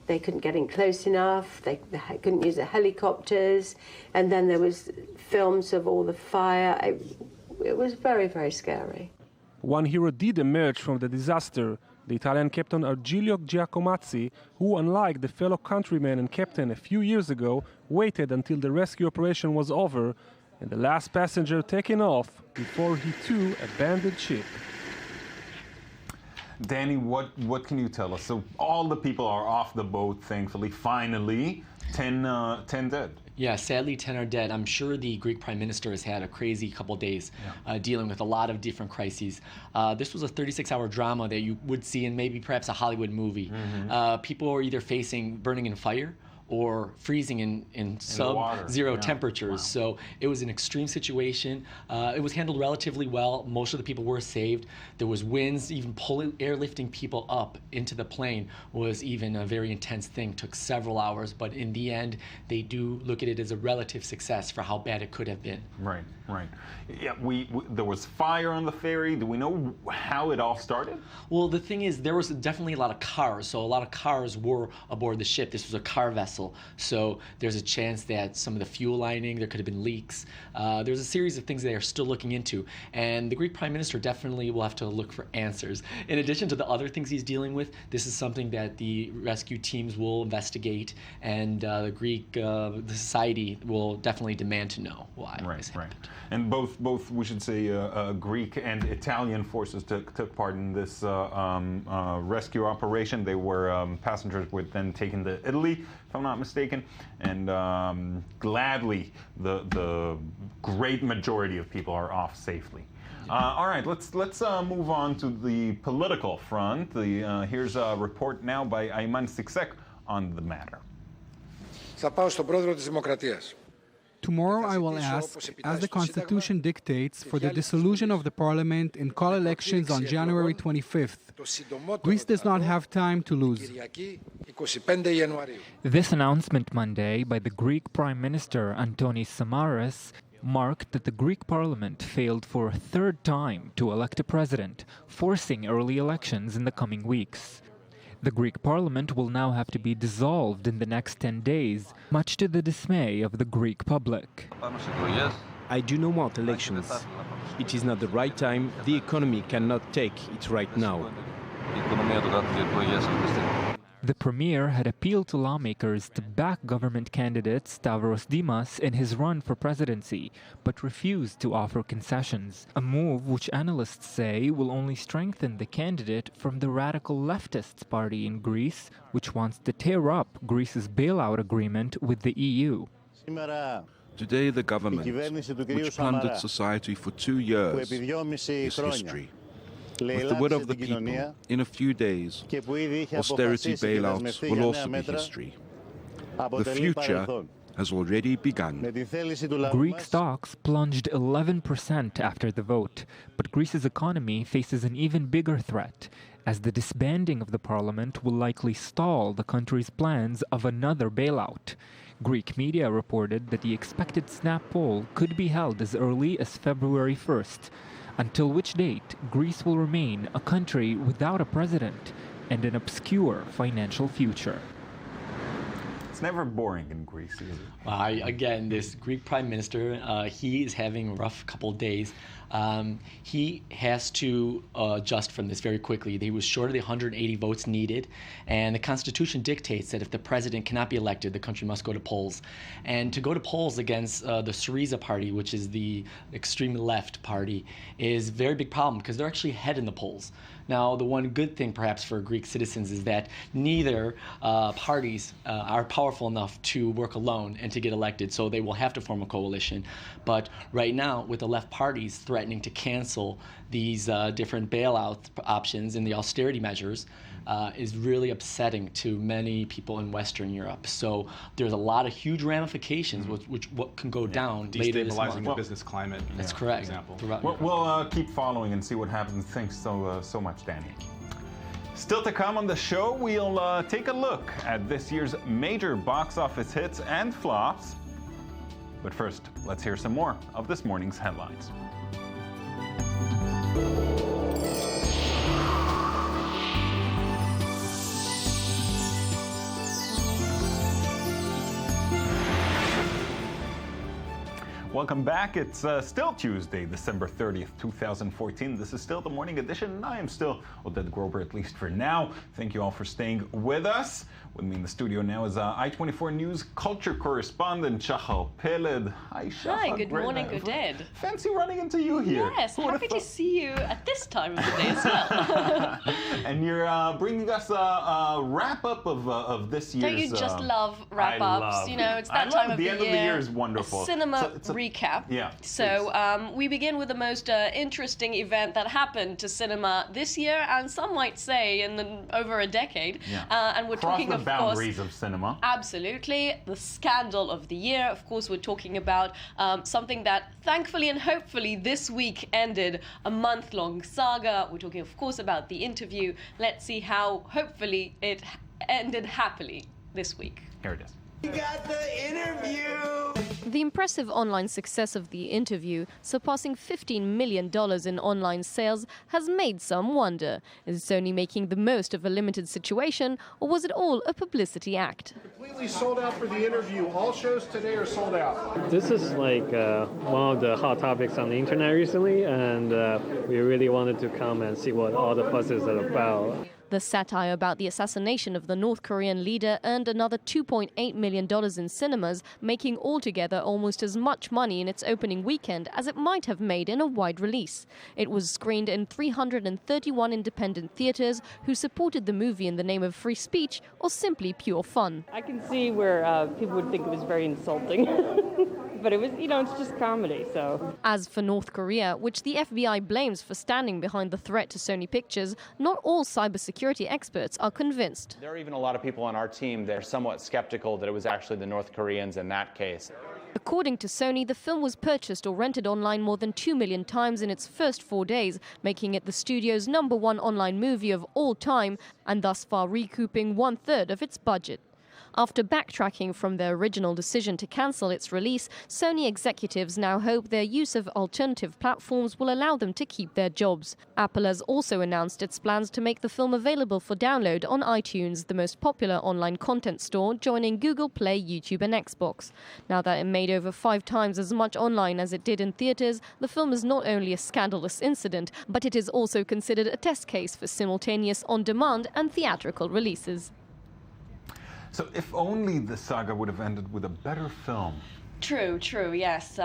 they couldn't get in close enough, they couldn't use the helicopters, and then there was films of all the fire. It was very, very scary. One hero did emerge from the disaster. The Italian captain Argilio Giacomazzi, who, unlike the fellow countryman and captain a few years ago, waited until the rescue operation was over and the last passenger taken off before he too abandoned ship. Danny, what can you tell us? So all the people are off the boat, thankfully. Finally, 10 dead. Yeah, sadly, 10 are dead. I'm sure the Greek Prime Minister has had a crazy couple days dealing with a lot of different crises. This was a 36-hour drama that you would see in maybe perhaps a Hollywood movie. People were either facing burning in fire or freezing in sub-zero temperatures. Wow. So it was an extreme situation. It was handled relatively well. Most of the people were saved. There was winds, even airlifting people up into the plane was even a very intense thing. Took several hours, but in the end, they do look at it as a relative success for how bad it could have been. Right. Yeah, there was fire on the ferry. Do we know how it all started? Well, the thing is, there was definitely a lot of cars. So a lot of cars were aboard the ship. This was a car vessel. So there's a chance that some of the fuel lining, there could have been leaks. There's a series of things they are still looking into. And the Greek Prime Minister definitely will have to look for answers. In addition to the other things he's dealing with, this is something that the rescue teams will investigate. And the Greek the society will definitely demand to know why this happened. And both we should say Greek and Italian forces took part in this rescue operation. They were passengers were then taken to Italy, if I'm not mistaken, and gladly the great majority of people are off safely. All right, let's move on to the political front. Here's a report now by Ayman Siksek on the matter. Θα πάω στον πρόεδρο της Δημοκρατίας. Tomorrow I will ask, as the Constitution dictates, for the dissolution of the Parliament and call elections on January 25th. Greece does not have time to lose. This announcement Monday by the Greek Prime Minister Antonis Samaras marked that the Greek Parliament failed for a third time to elect a president, forcing early elections in the coming weeks. The Greek Parliament will now have to be dissolved in the next 10 days, much to the dismay of the Greek public. I do not want elections. It is not the right time. The economy cannot take it right now. The premier had appealed to lawmakers to back government candidate Stavros Dimas in his run for presidency, but refused to offer concessions, a move which analysts say will only strengthen the candidate from the radical leftists party in Greece, which wants to tear up Greece's bailout agreement with the EU. Today, the government, which plundered society for 2 years, is history. With the will of the people, in a few days, austerity bailouts will also be history. The future has already begun. Greek stocks plunged 11% after the vote, but Greece's economy faces an even bigger threat, as the disbanding of the parliament will likely stall the country's plans of another bailout. Greek media reported that the expected snap poll could be held as early as February 1st, until which date Greece will remain a country without a president and an obscure financial future. It's never boring in Greece, is it? Well, again, this Greek Prime Minister, he is having a rough couple of days. He has to adjust from this very quickly. He was short of the 180 votes needed, and the Constitution dictates that if the president cannot be elected, the country must go to polls. And to go to polls against the Syriza party, which is the extreme left party, is a very big problem because they're actually ahead in the polls. Now, the one good thing perhaps for Greek citizens is that neither parties are powerful enough to work alone and to get elected, so they will have to form a coalition. But right now, with the left parties threatening to cancel these different bailout options and the austerity measures, is really upsetting to many people in Western Europe. So there's a lot of huge ramifications which what can go down later this month. Destabilizing the business climate. That's correct. We'll keep following and see what happens. Thanks so much, Danny. Still to come on the show, we'll take a look at this year's major box office hits and flops. But first, let's hear some more of this morning's headlines. Welcome back. It's still Tuesday, December 30th, 2014. This is still the morning edition, and I am still Oded Grober, at least for now. Thank you all for staying with us. With me in the studio now is I-24 News culture correspondent Shachar Peled. Hi, Shachar. Hi, good morning, good day. Fancy running into you here. Yes, happy to see you at this time of the day as well. And you're bringing us a wrap-up of this year's... Don't you just love wrap-ups? You know, it's that time of the year. The end of the year is wonderful. A cinema recap. Yeah. So we begin with the most interesting event that happened to cinema this year, and some might say in over a decade. Yeah. And we're talking, of course, boundaries of cinema. Absolutely. The scandal of the year. Of course, we're talking about something that thankfully and hopefully this week ended a month-long saga. We're talking, of course, about The Interview. Let's see how hopefully it ended happily this week. Here it is. We got The Interview! The impressive online success of The Interview, surpassing $15 million in online sales, has made some wonder. Is Sony making the most of a limited situation, or was it all a publicity act? Completely sold out for The Interview. All shows today are sold out. This is like one of the hot topics on the internet recently, and we really wanted to come and see what all the fuss is about. The satire about the assassination of the North Korean leader earned another $2.8 million in cinemas, making altogether almost as much money in its opening weekend as it might have made in a wide release. It was screened in 331 independent theaters who supported the movie in the name of free speech or simply pure fun. I can see where people would think it was very insulting. But it was, you know, it's just comedy, so. As for North Korea, which the FBI blames for standing behind the threat to Sony Pictures, not all cybersecurity experts are convinced. There are even a lot of people on our team that are somewhat skeptical that it was actually the North Koreans in that case. According to Sony, the film was purchased or rented online more than 2 million times in its first 4 days, making it the studio's #1 online movie of all time, and thus far recouping 1/3 of its budget. After backtracking from their original decision to cancel its release, Sony executives now hope their use of alternative platforms will allow them to keep their jobs. Apple has also announced its plans to make the film available for download on iTunes, the most popular online content store, joining Google Play, YouTube and Xbox. Now that it made over 5 times as much online as it did in theaters, the film is not only a scandalous incident, but it is also considered a test case for simultaneous on-demand and theatrical releases. So if only the saga would have ended with a better film. True, yes.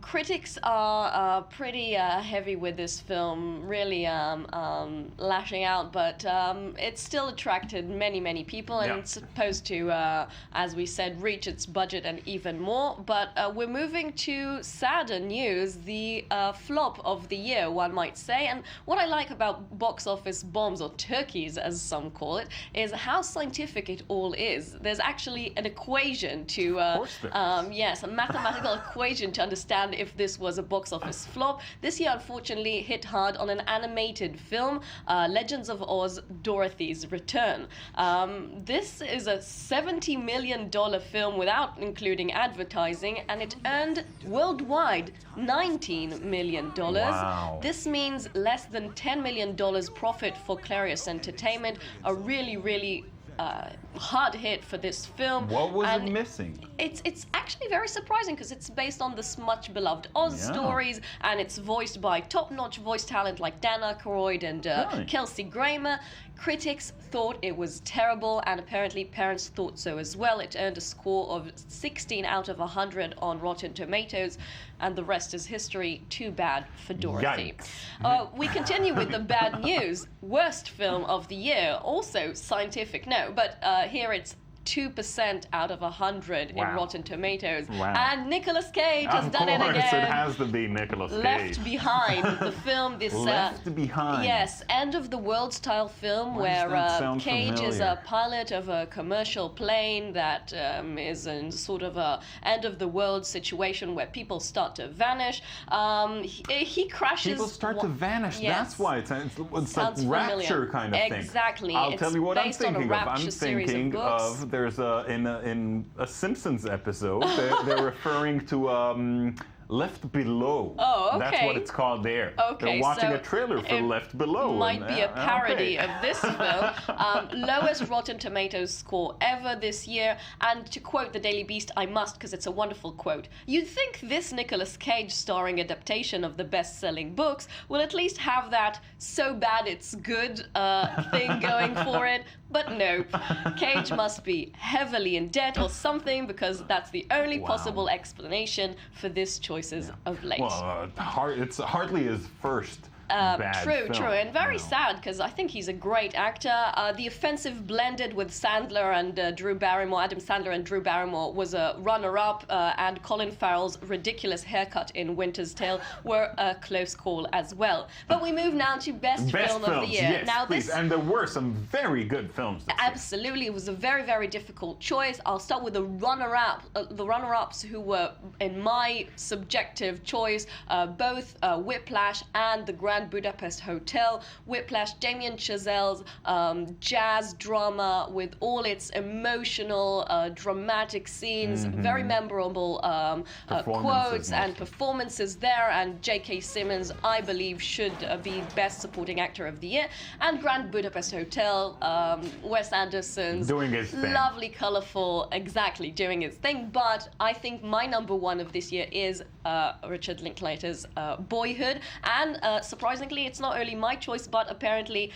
Critics are pretty heavy with this film, really lashing out, but it still attracted many people, and it's supposed to, as we said, reach its budget and even more. But we're moving to sadder news, the flop of the year, one might say. And what I like about box office bombs, or turkeys as some call it, is how scientific it all is. There's actually an equation to, yes, a mathematical equation to understand if this was a box office flop. This year, unfortunately, hit hard on an animated film, Legends of Oz: Dorothy's Return. This is a $70 million film without including advertising, and it earned worldwide $19 million. Wow. This means less than $10 million profit for Clarius Entertainment, a really hard hit for this film. What was it missing? It's actually very surprising because it's based on this much beloved Oz stories, and it's voiced by top-notch voice talent like Dan Aykroyd and Kelsey Grammer. Critics thought it was terrible, and apparently parents thought so as well. It earned a score of 16 out of 100 on Rotten Tomatoes, and the rest is history. Too bad for Dorothy. We continue with the bad news. Worst film of the year, also scientific, no, but here it's 2% out of 100 in Rotten Tomatoes. And Nicolas Cage has done it again. Of course, it has to be Nicolas Cage. Left Behind, the film, this... Left Behind. Yes, end-of-the-world style film where Cage is a pilot of a commercial plane that is in sort of a end-of-the-world situation where people start to vanish. He crashes... People start to vanish. Yes. That's why it's like Rapture kind of thing. Exactly. I'll tell you what I'm based on a thinking of. Rapture I'm series thinking of there's in a Simpsons episode they're referring to Left Below. Oh, okay. That's what it's called there. Okay, they're watching so a trailer for it Left Below. Might be a parody okay. of this film. Lowest Rotten Tomatoes score ever this year. And to quote the Daily Beast, I must because it's a wonderful quote. You'd think this Nicolas Cage starring adaptation of the best-selling books will at least have that so bad it's good thing going for it. But nope. Cage must be heavily in debt or something because that's the only possible explanation for this choices of late. Well, it's hardly his first bad film. True, and very sad because I think he's a great actor. The Offensive blended with Sandler and Drew Barrymore, Adam Sandler and Drew Barrymore was a runner-up, and Colin Farrell's ridiculous haircut in Winter's Tale were a close call as well. But we move now to Best Film of the Year. Yes, now please. And there were some very good films this Absolutely, it was a very, very difficult choice. I'll start with the runner-ups who were, in my subjective choice, both Whiplash and The Grand Budapest Hotel. Whiplash, Damien Chazelle's jazz drama with all its emotional, dramatic scenes, very memorable quotes and performances there, and J.K. Simmons, I believe, should be Best Supporting Actor of the Year. And Grand Budapest Hotel, Wes Anderson's doing his thing. Lovely, colourful, exactly, doing his thing. But I think my number one of this year is Richard Linklater's Boyhood, and surprisingly, it's not only my choice, but apparently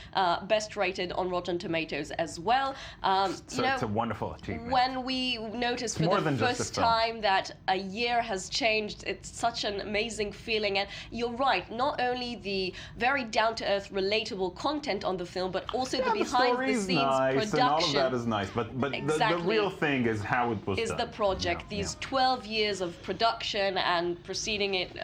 best rated on Rotten Tomatoes as well. So it's a wonderful achievement. When we noticed for the first time that a year has changed, it's such an amazing feeling. And you're right, not only the very down-to-earth, relatable content on the film, but also the behind-the-scenes production. And all of that is nice, but Exactly. the real thing is how it was is done. the project. These 12 years of production and preceding it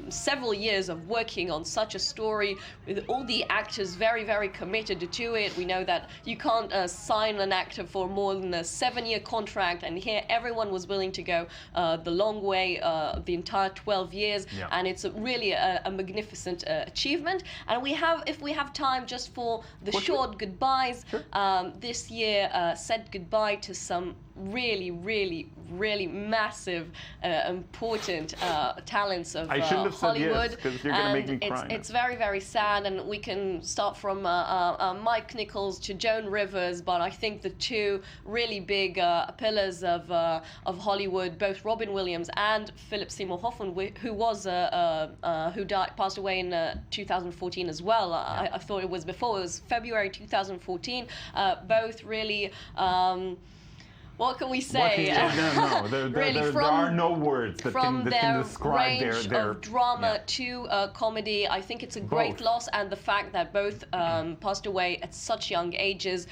several years of working on such a story with all the actors very, very committed to it. We know that you can't sign an actor for more than a 7-year contract, and here everyone was willing to go the long way, the entire 12 years, and it's really a magnificent achievement. And if we have time just for the short goodbyes, this year said goodbye to some really, really, really massive, important talents of I shouldn't have Hollywood. said yes, because you're going to make me cry. It's very, very sad, and we can start from Mike Nichols to Joan Rivers, but I think the two really big pillars of Hollywood, both Robin Williams and Philip Seymour Hoffman, who passed away in 2014 as well. I thought it was before. It was February 2014. Both really. What can we say? There are no words that can describe their range of drama to comedy. I think it's a great loss, and the fact that both passed away at such young ages,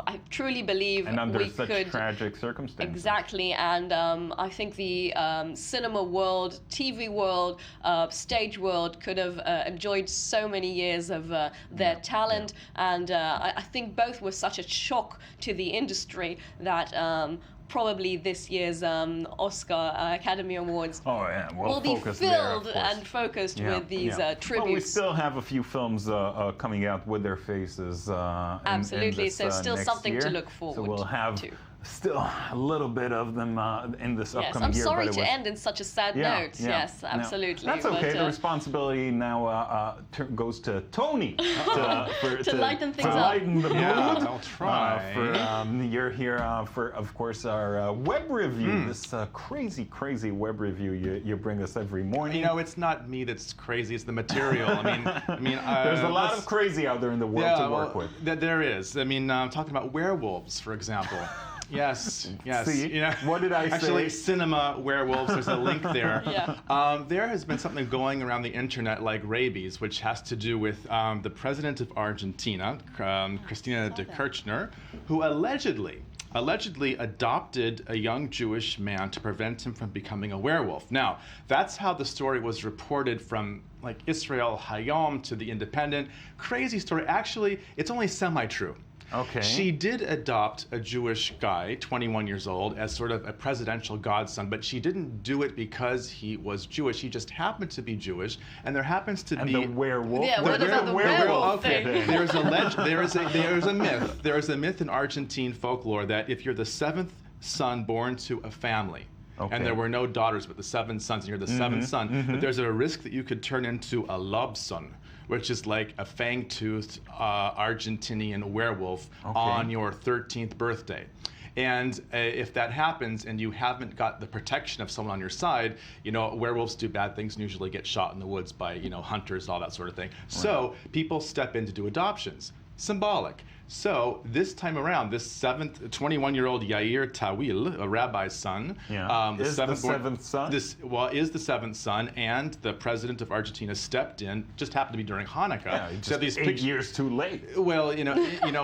I truly believe and under we such could tragic circumstances. Exactly, and I think the cinema world, TV world, stage world could have enjoyed so many years of their talent, and I think both were such a shock to the industry that probably this year's Oscar Academy Awards will be filled and focused with these tributes. Well, we still have a few films coming out with their faces. Absolutely, in this, so still next something year. to look forward to. So we'll have still a little bit of them in this upcoming year. I'm sorry to end in such a sad note. Yeah, Yes, absolutely. That's okay. The responsibility now goes to Tony to lighten things up. To lighten the mood. I'll try. You're here for, of course, our web review. This crazy web review you bring us every morning. You know, it's not me that's crazy; it's the material. I mean, there's a lot of crazy out there in the world to work with. There is. I mean, I'm talking about werewolves, for example. Yes. See, you know, what did I say? Actually, cinema werewolves. There's a link there. There has been something going around the internet like rabies, which has to do with the president of Argentina, Cristina de Kirchner, who allegedly adopted a young Jewish man to prevent him from becoming a werewolf. Now, that's how the story was reported from like Israel Hayom to The Independent. Crazy story. Actually, it's only semi-true. Okay. She did adopt a Jewish guy, 21 years old, as sort of a presidential godson, but she didn't do it because he was Jewish. He just happened to be Jewish, and there happens to be the werewolf. Yeah, what about the werewolf Okay, thing? there is a myth in Argentine folklore that if you're the 7th son born to a family, Okay. and there were no daughters but the 7 sons, and you're the seventh son, but there's a risk that you could turn into a lobson, which is like a fang-toothed Argentinian werewolf on your 13th birthday. And if that happens and you haven't got the protection of someone on your side, werewolves do bad things and usually get shot in the woods by, hunters, all that sort of thing. Right. So people step in to do adoptions. Symbolic. So this time around, this 21-year-old Yair Tawil, a rabbi's son, is the seventh son? Is the seventh son, and the president of Argentina stepped in. Just happened to be during Hanukkah. Yeah, just these 8 years too late. Well,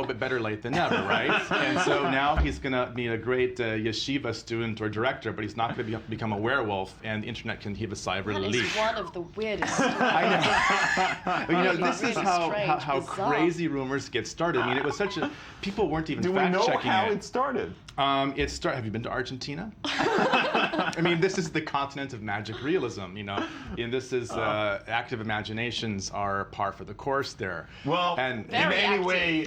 but better late than never, right? And so now he's going to be a great yeshiva student or director, but he's not going to become a werewolf, and the internet can heave a sigh of relief. That is one of the weirdest stories. I know. This is how bizarre. crazy rumors get started. I mean, it was such a people weren't even fact-checking it. Do we know how it started? Have you been to Argentina? I mean, this is the continent of magic realism, and this is active imaginations are par for the course there. Well, and in any way,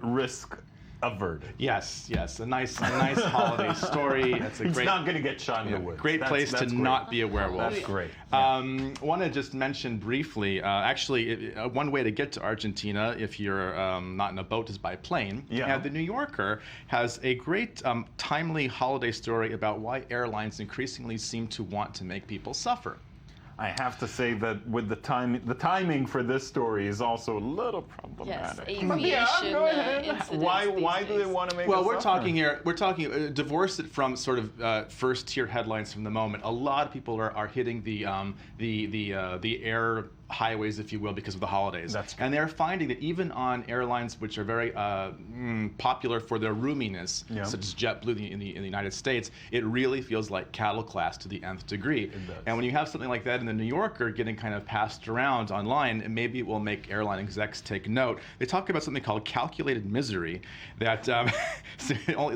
risk averted. Yes, a nice holiday story. It's not going to get shot in the woods. Great place to not be a werewolf. That's great. Want to just mention briefly, one way to get to Argentina if you're not in a boat is by plane. Yeah. And the New Yorker has a great timely holiday story about why airlines increasingly seem to want to make people suffer. I have to say that with the timing for this story is also a little problematic. Yes, aviation Why do they want to make? Well, we're talking divorce it from sort of first-tier headlines from the moment. A lot of people are hitting the air highways, if you will, because of the holidays. And they're finding that even on airlines which are very popular for their roominess, such as JetBlue in the United States, it really feels like cattle class to the nth degree. And when you have something like that in the New Yorker getting kind of passed around online, maybe it will make airline execs take note. They talk about something called calculated misery, that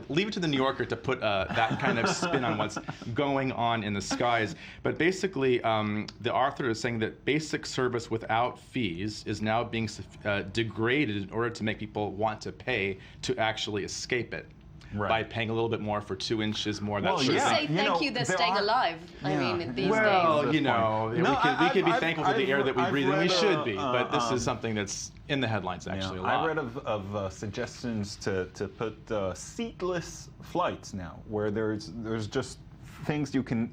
leave it to the New Yorker to put that kind of spin on what's going on in the skies. But basically, the author is saying that basic service without fees is now being degraded in order to make people want to pay to actually escape it. Right. By paying a little bit more for 2 inches more. That sort of thing. Say thank you, they're staying alive. I mean, these days. Well, we could be thankful for the air that we breathe, and we should be. But this is something that's in the headlines actually a lot. I read of suggestions to put seatless flights now, where there's just things you can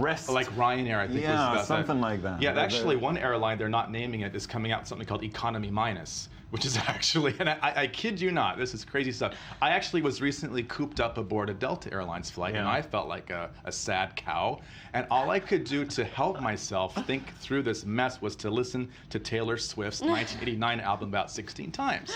rest. Like Ryanair, I think. Yeah, was something like that. Yeah, actually, one airline, they're not naming it, is coming out with something called Economy Minus, which is actually, and I kid you not, this is crazy stuff. I actually was recently cooped up aboard a Delta Airlines flight, and I felt like a sad cow. And all I could do to help myself think through this mess was to listen to Taylor Swift's 1989 album about 16 times.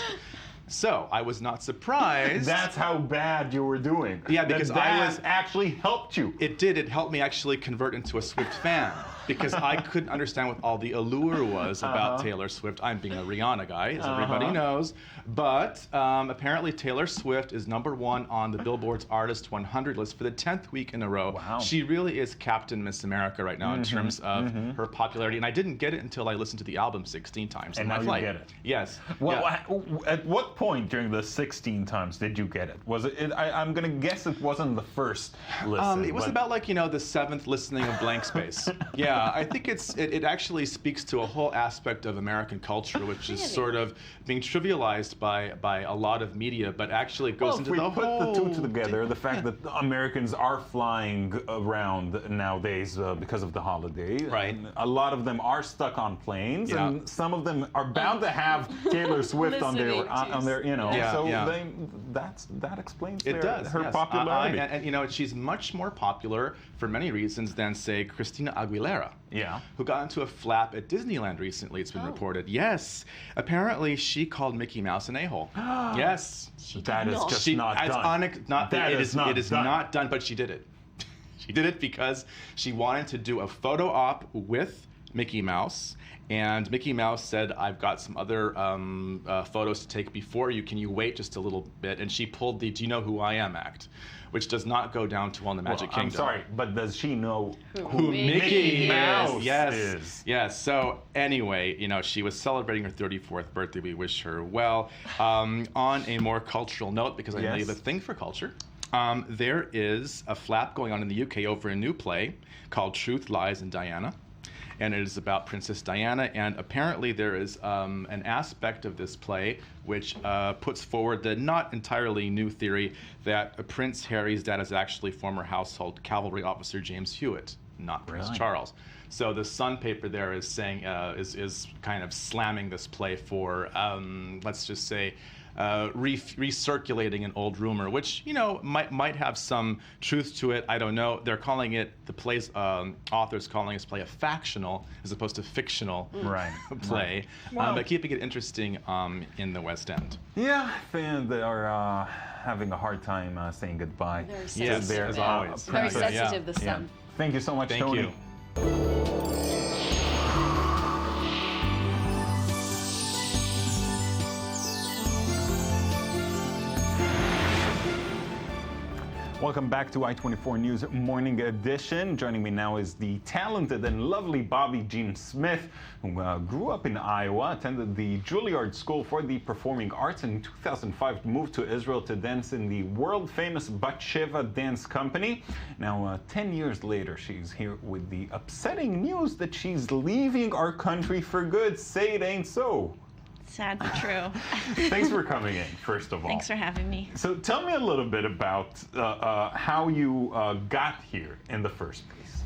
So I was not surprised. That's how bad you were doing. Yeah, because that actually helped you. It did. It helped me actually convert into a Swift fan. Because I couldn't understand what all the allure was about Taylor Swift. I'm being a Rihanna guy, as everybody knows. But apparently Taylor Swift is #1 on the Billboard's Artist 100 list for the 10th week in a row. Wow. She really is Captain Miss America right now in terms of her popularity. And I didn't get it until I listened to the album 16 times in my flight. You get it. Yes. Well, at what point during the 16 times did you get it? Was it? I'm going to guess it wasn't the first listen. It was about the 7th listening of Blank Space. Yeah. I think it actually speaks to a whole aspect of American culture, which is sort of being trivialized by a lot of media, but actually goes into the whole... If we put the two together, the fact that Americans are flying around nowadays because of the holiday, right? A lot of them are stuck on planes, and some of them are bound to have Taylor Swift on their that explains her popularity. And she's much more popular for many reasons than, say, Christina Aguilera. Yeah. Who got into a flap at Disneyland recently, it's been reported. Yes. Apparently, she called Mickey Mouse an a-hole. Yes. That is just not done. It is not done, but she did it. She did it because she wanted to do a photo op with Mickey Mouse. And Mickey Mouse said, I've got some other photos to take before you. Can you wait just a little bit? And she pulled the Do You Know Who I Am act, which does not go down too well in the Magic Kingdom. I'm sorry, but does she know who Mickey Mouse is? Yes. So anyway, she was celebrating her 34th birthday. We wish her well. On a more cultural note, because I know you have a thing for culture, There is a flap going on in the UK over a new play called Truth, Lies, and Diana. And it is about Princess Diana. And apparently there is an aspect of this play which puts forward the not entirely new theory that Prince Harry's dad is actually former household cavalry officer James Hewitt, not Prince Charles. So the Sun paper there is saying, is kind of slamming this play for, let's just say, recirculating an old rumor, which, you know, might have some truth to it. I don't know. They're calling it, the play's authors calling this play a factional as opposed to fictional play, but keeping it interesting in the West End. Yeah, fans are having a hard time saying goodbye. Very sensitive. Yes, as always. Very sensitive, the Sun. Thank you so much, Thank Tony. you. Welcome back to I-24 News Morning Edition. Joining me now is the talented and lovely Bobbi Jean Smith, who grew up in Iowa, attended the Juilliard School for the Performing Arts, and in 2005 moved to Israel to dance in the world-famous Batsheva dance company. Now, 10 years later, she's here with the upsetting news that she's leaving our country for good. Say it ain't so. Sad but true. Thanks for coming in, first of all. Thanks for having me. So tell me a little bit about how you got here in the first place.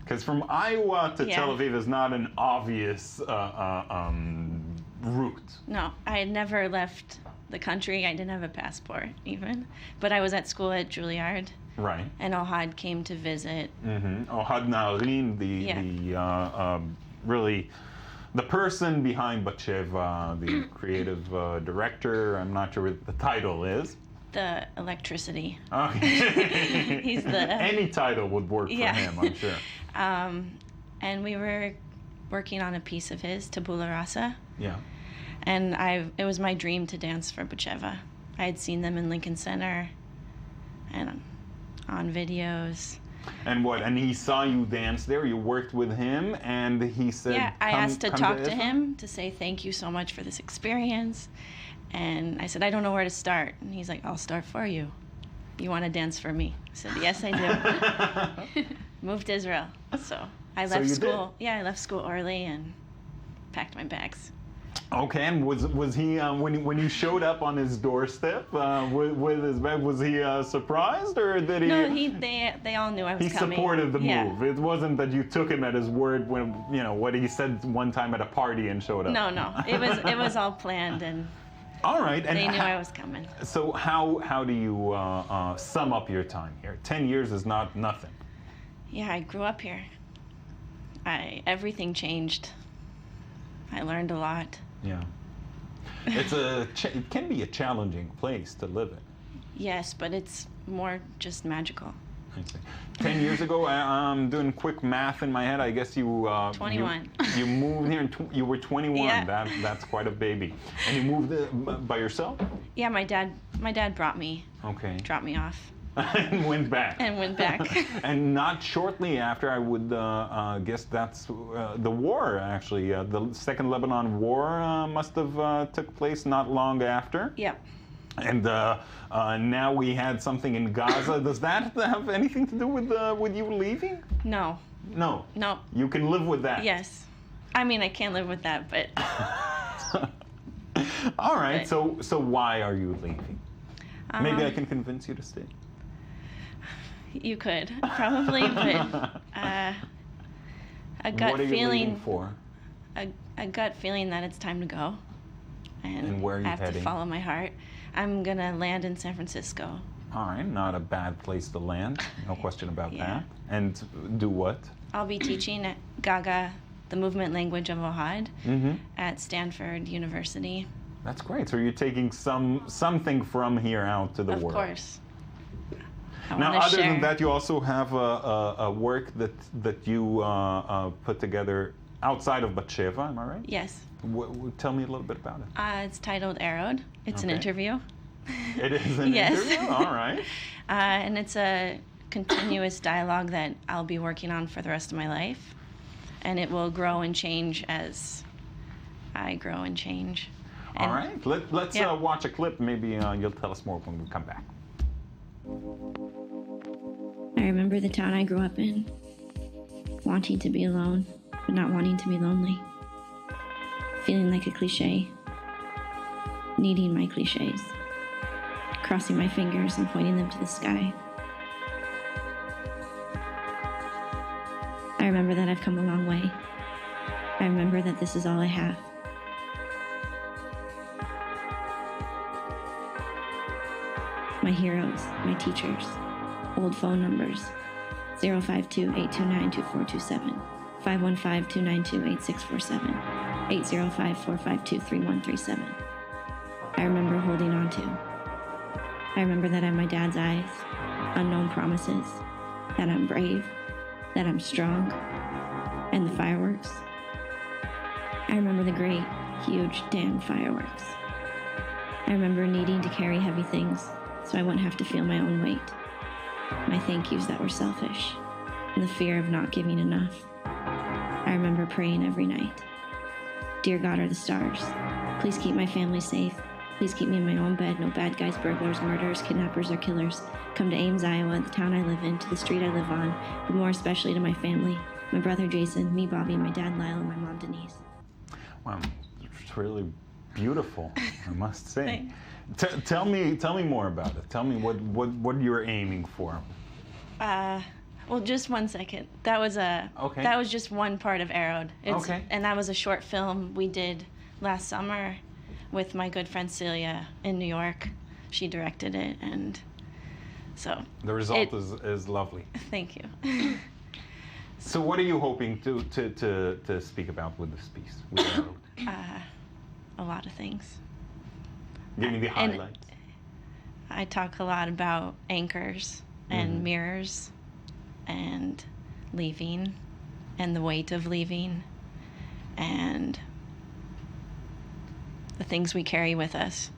Because from Iowa to Tel Aviv is not an obvious route. No, I had never left the country. I didn't have a passport even. But I was at school at Juilliard. Right. And Ohad came to visit. Ohad Naharin, the really... the person behind Batsheva, the creative director, I'm not sure what the title is. The electricity. Okay. He's the... Any title would work for him, I'm sure. And we were working on a piece of his, Tabula Rasa. Yeah. And it was my dream to dance for Batsheva. I had seen them in Lincoln Center and on videos. And what? And he saw you dance there. You worked with him, and he said, "Yeah." I asked to talk to him to say thank you so much for this experience, and I said, "I don't know where to start." And he's like, "I'll start for you. You want to dance for me?" I said, "Yes, I do." Moved to Israel, so I left school. Did? Yeah, I left school early and packed my bags. Okay, and was he when you showed up on his doorstep with his bag? Was he surprised, or did he? No, they all knew I was coming. He supported the move. It wasn't that you took him at his word when what he said one time at a party and showed up. No, it was all planned and. All right, and they knew I was coming. So how do you sum up your time here? 10 years is not nothing. Yeah, I grew up here. Everything changed. I learned a lot. Yeah. It can be a challenging place to live in. Yes, but it's more just magical. I see. 10 years ago, I'm doing quick math in my head. I guess you... 21. You moved here, and you were 21. Yeah. That's quite a baby. And you moved by yourself? Yeah, my dad brought me. Okay. Dropped me off. And went back. And not shortly after, I would guess that's the war, actually. The Second Lebanon War must have took place not long after. Yeah. And now we had something in Gaza. Does that have anything to do with you leaving? No. No. No. You can live with that. Yes. I mean, I can't live with that, but. All right. But, so why are you leaving? Maybe I can convince you to stay. You could probably, but a gut what are you feeling. Leaving for? A gut feeling that it's time to go, and where are you I have heading? to follow my heart. I'm gonna land in San Francisco. All right, not a bad place to land, no question about that. And do what? I'll be teaching at Gaga, the movement language of Ohad, at Stanford University. That's great. So you're taking something from here out to the world. Of course. Now, other than that, you also have a work that you put together outside of Batsheva, am I right? Yes. Tell me a little bit about it. It's titled Arrowed. It's an interview. It is an interview? All right. And it's a continuous dialogue that I'll be working on for the rest of my life. And it will grow and change as I grow and change. All right. Let's watch a clip. Maybe you'll tell us more when we come back. I remember the town I grew up in, wanting to be alone, but not wanting to be lonely. Feeling like a cliche, needing my cliches, crossing my fingers and pointing them to the sky. I remember that I've come a long way. I remember that this is all I have. My heroes, my teachers, old phone numbers, 052-829-2427, 515-292-8647, 805-452-3137. I remember holding on to. I remember that I have my dad's eyes, unknown promises, that I'm brave, that I'm strong, and the fireworks. I remember the great, huge, damn fireworks. I remember needing to carry heavy things so I wouldn't have to feel my own weight. My thank yous that were selfish, and the fear of not giving enough. I remember praying every night. Dear God or the stars, please keep my family safe. Please keep me in my own bed. No bad guys, burglars, murderers, kidnappers, or killers. Come to Ames, Iowa, the town I live in, to the street I live on, but more especially to my family, my brother Jason, me Bobby, my dad Lyle, and my mom Denise. Wow, it's really beautiful, I must say. Tell me more about it. Tell me what you're aiming for. Well, just 1 second. That was just one part of Arrowed. And that was a short film we did last summer with my good friend Celia in New York. She directed it, and so the result is lovely. Thank you. So what are you hoping to speak about with this piece? With Arrowed? A lot of things. Give me the highlights. I talk a lot about anchors and mirrors and leaving and the weight of leaving and the things we carry with us.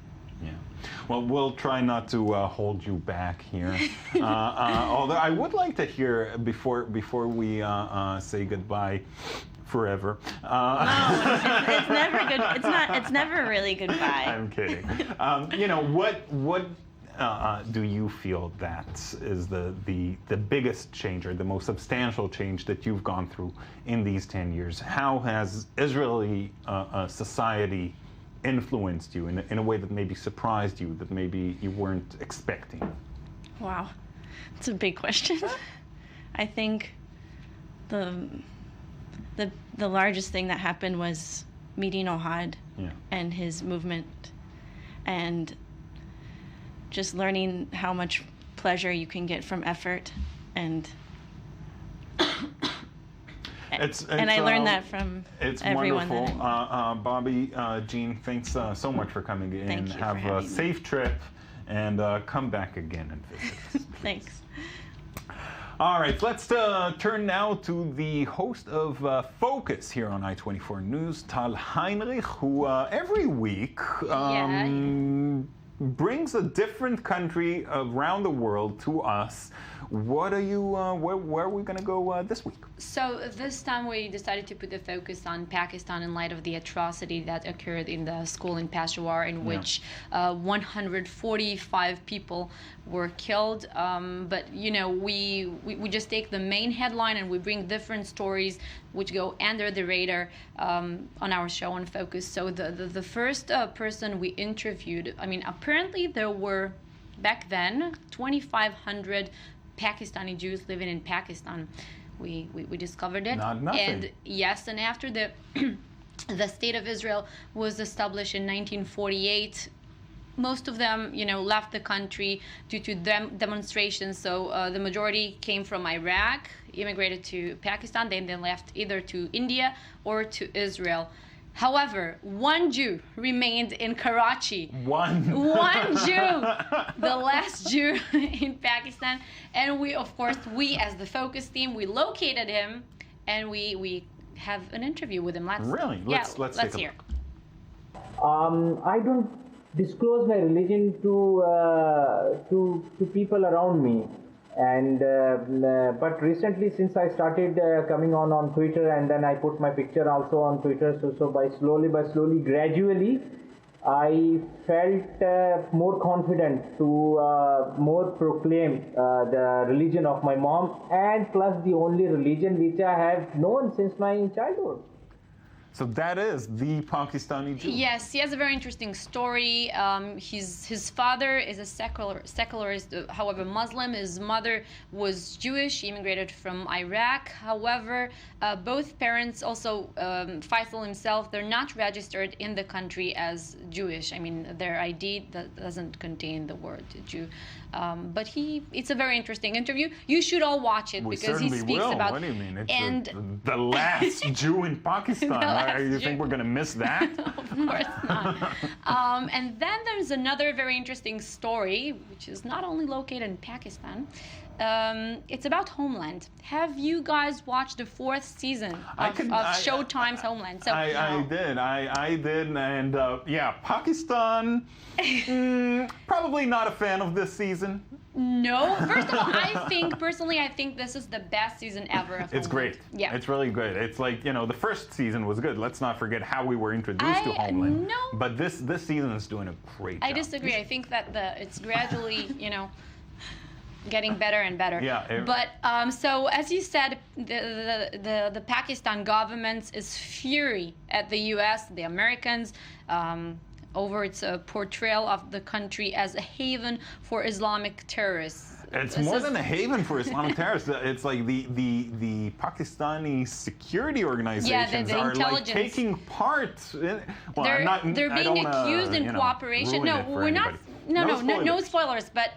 Yeah. Well, we'll try not to hold you back here. Although I would like to hear, before we say goodbye forever. No, it's never good. It's never really goodbye. I'm kidding. What do you feel that is the biggest change or the most substantial change that you've gone through in these 10 years? How has Israeli society influenced you in a way that maybe surprised you, that maybe you weren't expecting? Wow, it's a big question. I think the largest thing that happened was meeting Ohad and his movement, and just learning how much pleasure you can get from effort, and I learned that from everyone. It's wonderful. Bobbi, Jean, thanks so much for coming in. Thank you. Have a safe trip, and come back again and visit us. Thanks. All right, let's turn now to the host of Focus here on I-24 News, Tal Heinrich, who every week brings a different country around the world to us. What are you? Where are we going to go this week? So this time we decided to put the focus on Pakistan in light of the atrocity that occurred in the school in Peshawar, in which 145 people were killed. But we just take the main headline and we bring different stories which go under the radar on our show on Focus. So the first person we interviewed, apparently there were back then 2,500 Pakistani Jews living in Pakistan. We discovered it. Not nothing. And yes, and after the the state of Israel was established in 1948, most of them, left the country due to demonstrations. So the majority came from Iraq, immigrated to Pakistan, then left either to India or to Israel. However, one Jew remained in Karachi. One Jew, the last Jew in Pakistan. And we as the Focus team, we located him and we have an interview with him. Let's hear. I don't disclose my religion to people around me. And but recently, since I started coming on Twitter, and then I put my picture also on Twitter, so by slowly, gradually, I felt more confident to more proclaim the religion of my mom, and plus the only religion which I have known since my childhood. So that is the Pakistani Jew. Yes, he has a very interesting story. His father is a secularist, however, Muslim. His mother was Jewish. She immigrated from Iraq. However, both parents, also Faisal himself, they're not registered in the country as Jewish. I mean, their ID doesn't contain the word Jew. But it's a very interesting interview. You should all watch it because he speaks about. What do you mean? It's the last Jew in Pakistan. You think we're going to miss that? Of course not. And then there's another very interesting story, which is not only located in Pakistan. It's about Homeland. Have you guys watched the 4th season of Showtime's Homeland? So I did, and yeah, Pakistan. Probably not a fan of this season. No. First of all, I think this is the best season ever of It's Homeland. great. Yeah. It's really good. It's like, the first season was good. Let's not forget how we were introduced to Homeland. No. But this season is doing a great job. I disagree. I think that it's gradually, getting better and better. Yeah. But so as you said, the Pakistan government is fury at the U.S., the Americans, over its portrayal of the country as a haven for Islamic terrorists. It's more than a haven for Islamic terrorists. It's like the Pakistani security organizations are like taking part. They're being accused in cooperation. No, we're not. No spoilers. But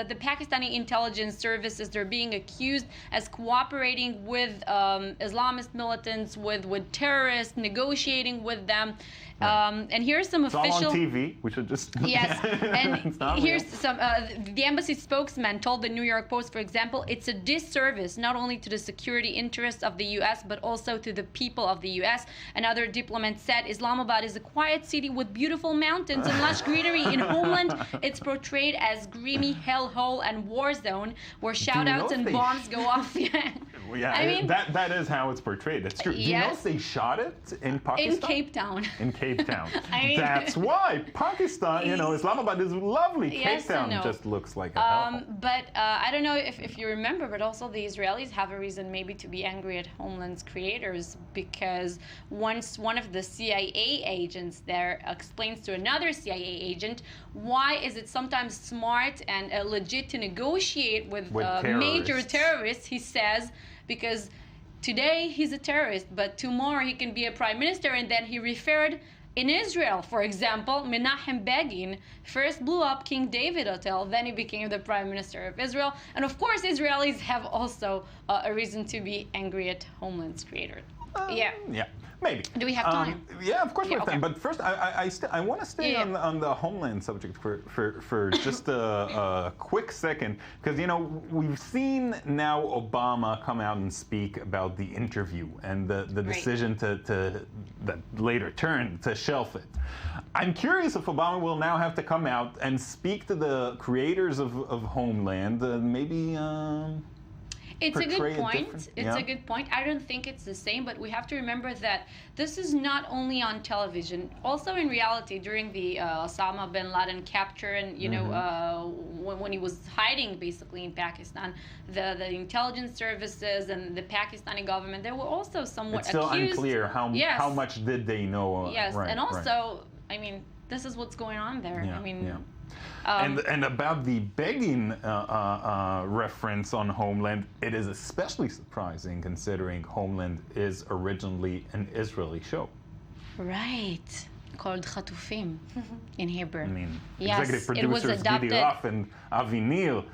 the Pakistani intelligence services, they're being accused as cooperating with Islamist militants, with terrorists, negotiating with them. And here's some official. It's all on TV. We should just. Yes, and here's some. The embassy spokesman told the New York Post, for example, it's a disservice not only to the security interests of the U.S. but also to the people of the U.S. Another diplomat said, Islamabad is a quiet city with beautiful mountains and lush greenery. In Homeland, it's portrayed as grimy hellhole and war zone where shout-outs and bombs go off. Yeah, I mean, that is how it's portrayed. It's true. Yes. Do you know if they shot it in Pakistan? In Cape Town. In Cape Town. That's why Pakistan, Islamabad is lovely. Yes, Cape Town just looks like a hell. But I don't know if you remember, but also the Israelis have a reason maybe to be angry at Homeland's creators, because once one of the CIA agents there explains to another CIA agent why is it sometimes smart and legit to negotiate with major terrorists, he says, because today he's a terrorist, but tomorrow he can be a prime minister. And then he referred in Israel, for example, Menachem Begin first blew up King David Hotel, then he became the prime minister of Israel. And of course, Israelis have also a reason to be angry at Homeland's creator. Yeah, maybe. Do we have time? Yeah, of course we have time. But first, I want to stay on the Homeland subject for just a quick second, because we've seen now Obama come out and speak about the interview and the decision to that later turned to shelf it. I'm curious if Obama will now have to come out and speak to the creators of Homeland, maybe. It's a good point. A good point. I don't think it's the same, but we have to remember that this is not only on television. Also in reality, during the Osama bin Laden capture and, when he was hiding basically in Pakistan, the intelligence services and the Pakistani government, they were also somewhat accused. It's still unclear how much did they know. Yes, and also, I mean, this is what's going on there. Yeah, I mean. Yeah. And about the begging reference on Homeland, it is especially surprising considering Homeland is originally an Israeli show. Right. Called Khatufim in Hebrew. I mean, yes, executive producers Gidi Ruff and Avi Neal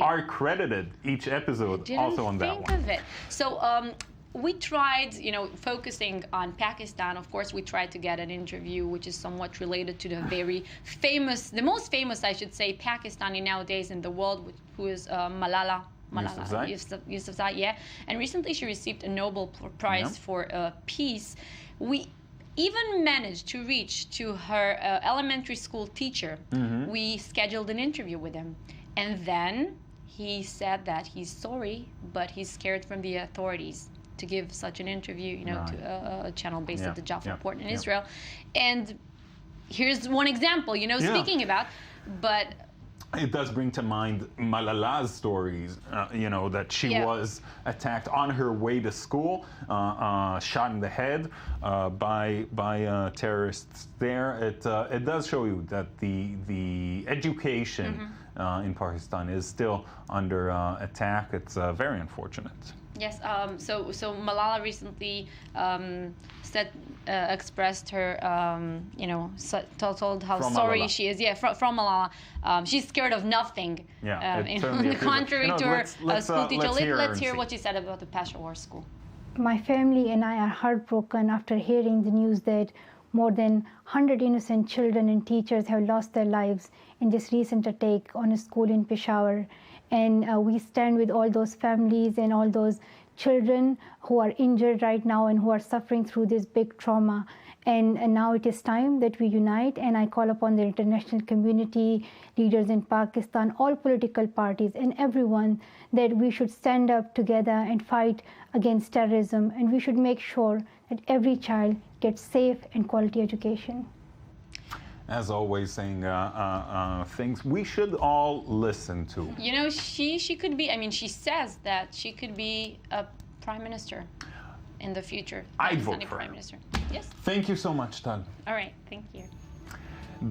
are credited each episode also on that one. Didn't think of it. So, we tried, focusing on Pakistan. Of course, we tried to get an interview which is somewhat related to the the most famous, I should say, Pakistani nowadays in the world, who is Malala Yousafzai. Yeah. And recently she received a Nobel Prize for Peace. We even managed to reach to her elementary school teacher. Mm-hmm. We scheduled an interview with him. And then he said that he's sorry, but he's scared from the authorities to give such an interview, to a channel based at the Jaffa Port in Israel. And here's one example, speaking about, but it does bring to mind Malala's stories, that she was attacked on her way to school, shot in the head by terrorists there. It does show you that the education in Pakistan is still under attack. It's very unfortunate. Yes. So Malala recently expressed her, told how from sorry Malala. she is. Yeah, from Malala. She's scared of nothing. Yeah. On the contrary to her school teacher. Let's hear see. what she said about the Peshawar school. My family and I are heartbroken after hearing the news that more than 100 innocent children and teachers have lost their lives in this recent attack on a school in Peshawar. And we stand with all those families and all those children who are injured right now and who are suffering through this big trauma. And now it is time that we unite, and I call upon the international community, leaders in Pakistan, all political parties and everyone, that we should stand up together and fight against terrorism, and we should make sure that every child gets safe and quality education. As always, saying things we should all listen to. She could be, she says that she could be a prime minister in the future. I'd vote for prime her. minister. Yes. Thank you so much, Tal. All right. Thank you.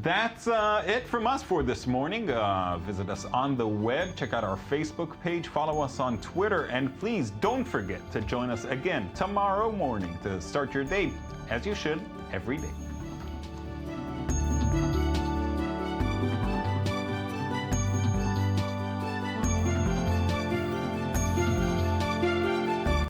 That's it from us for this morning. Visit us on the web, check out our Facebook page, follow us on Twitter, and please don't forget to join us again tomorrow morning to start your day, as you should, every day.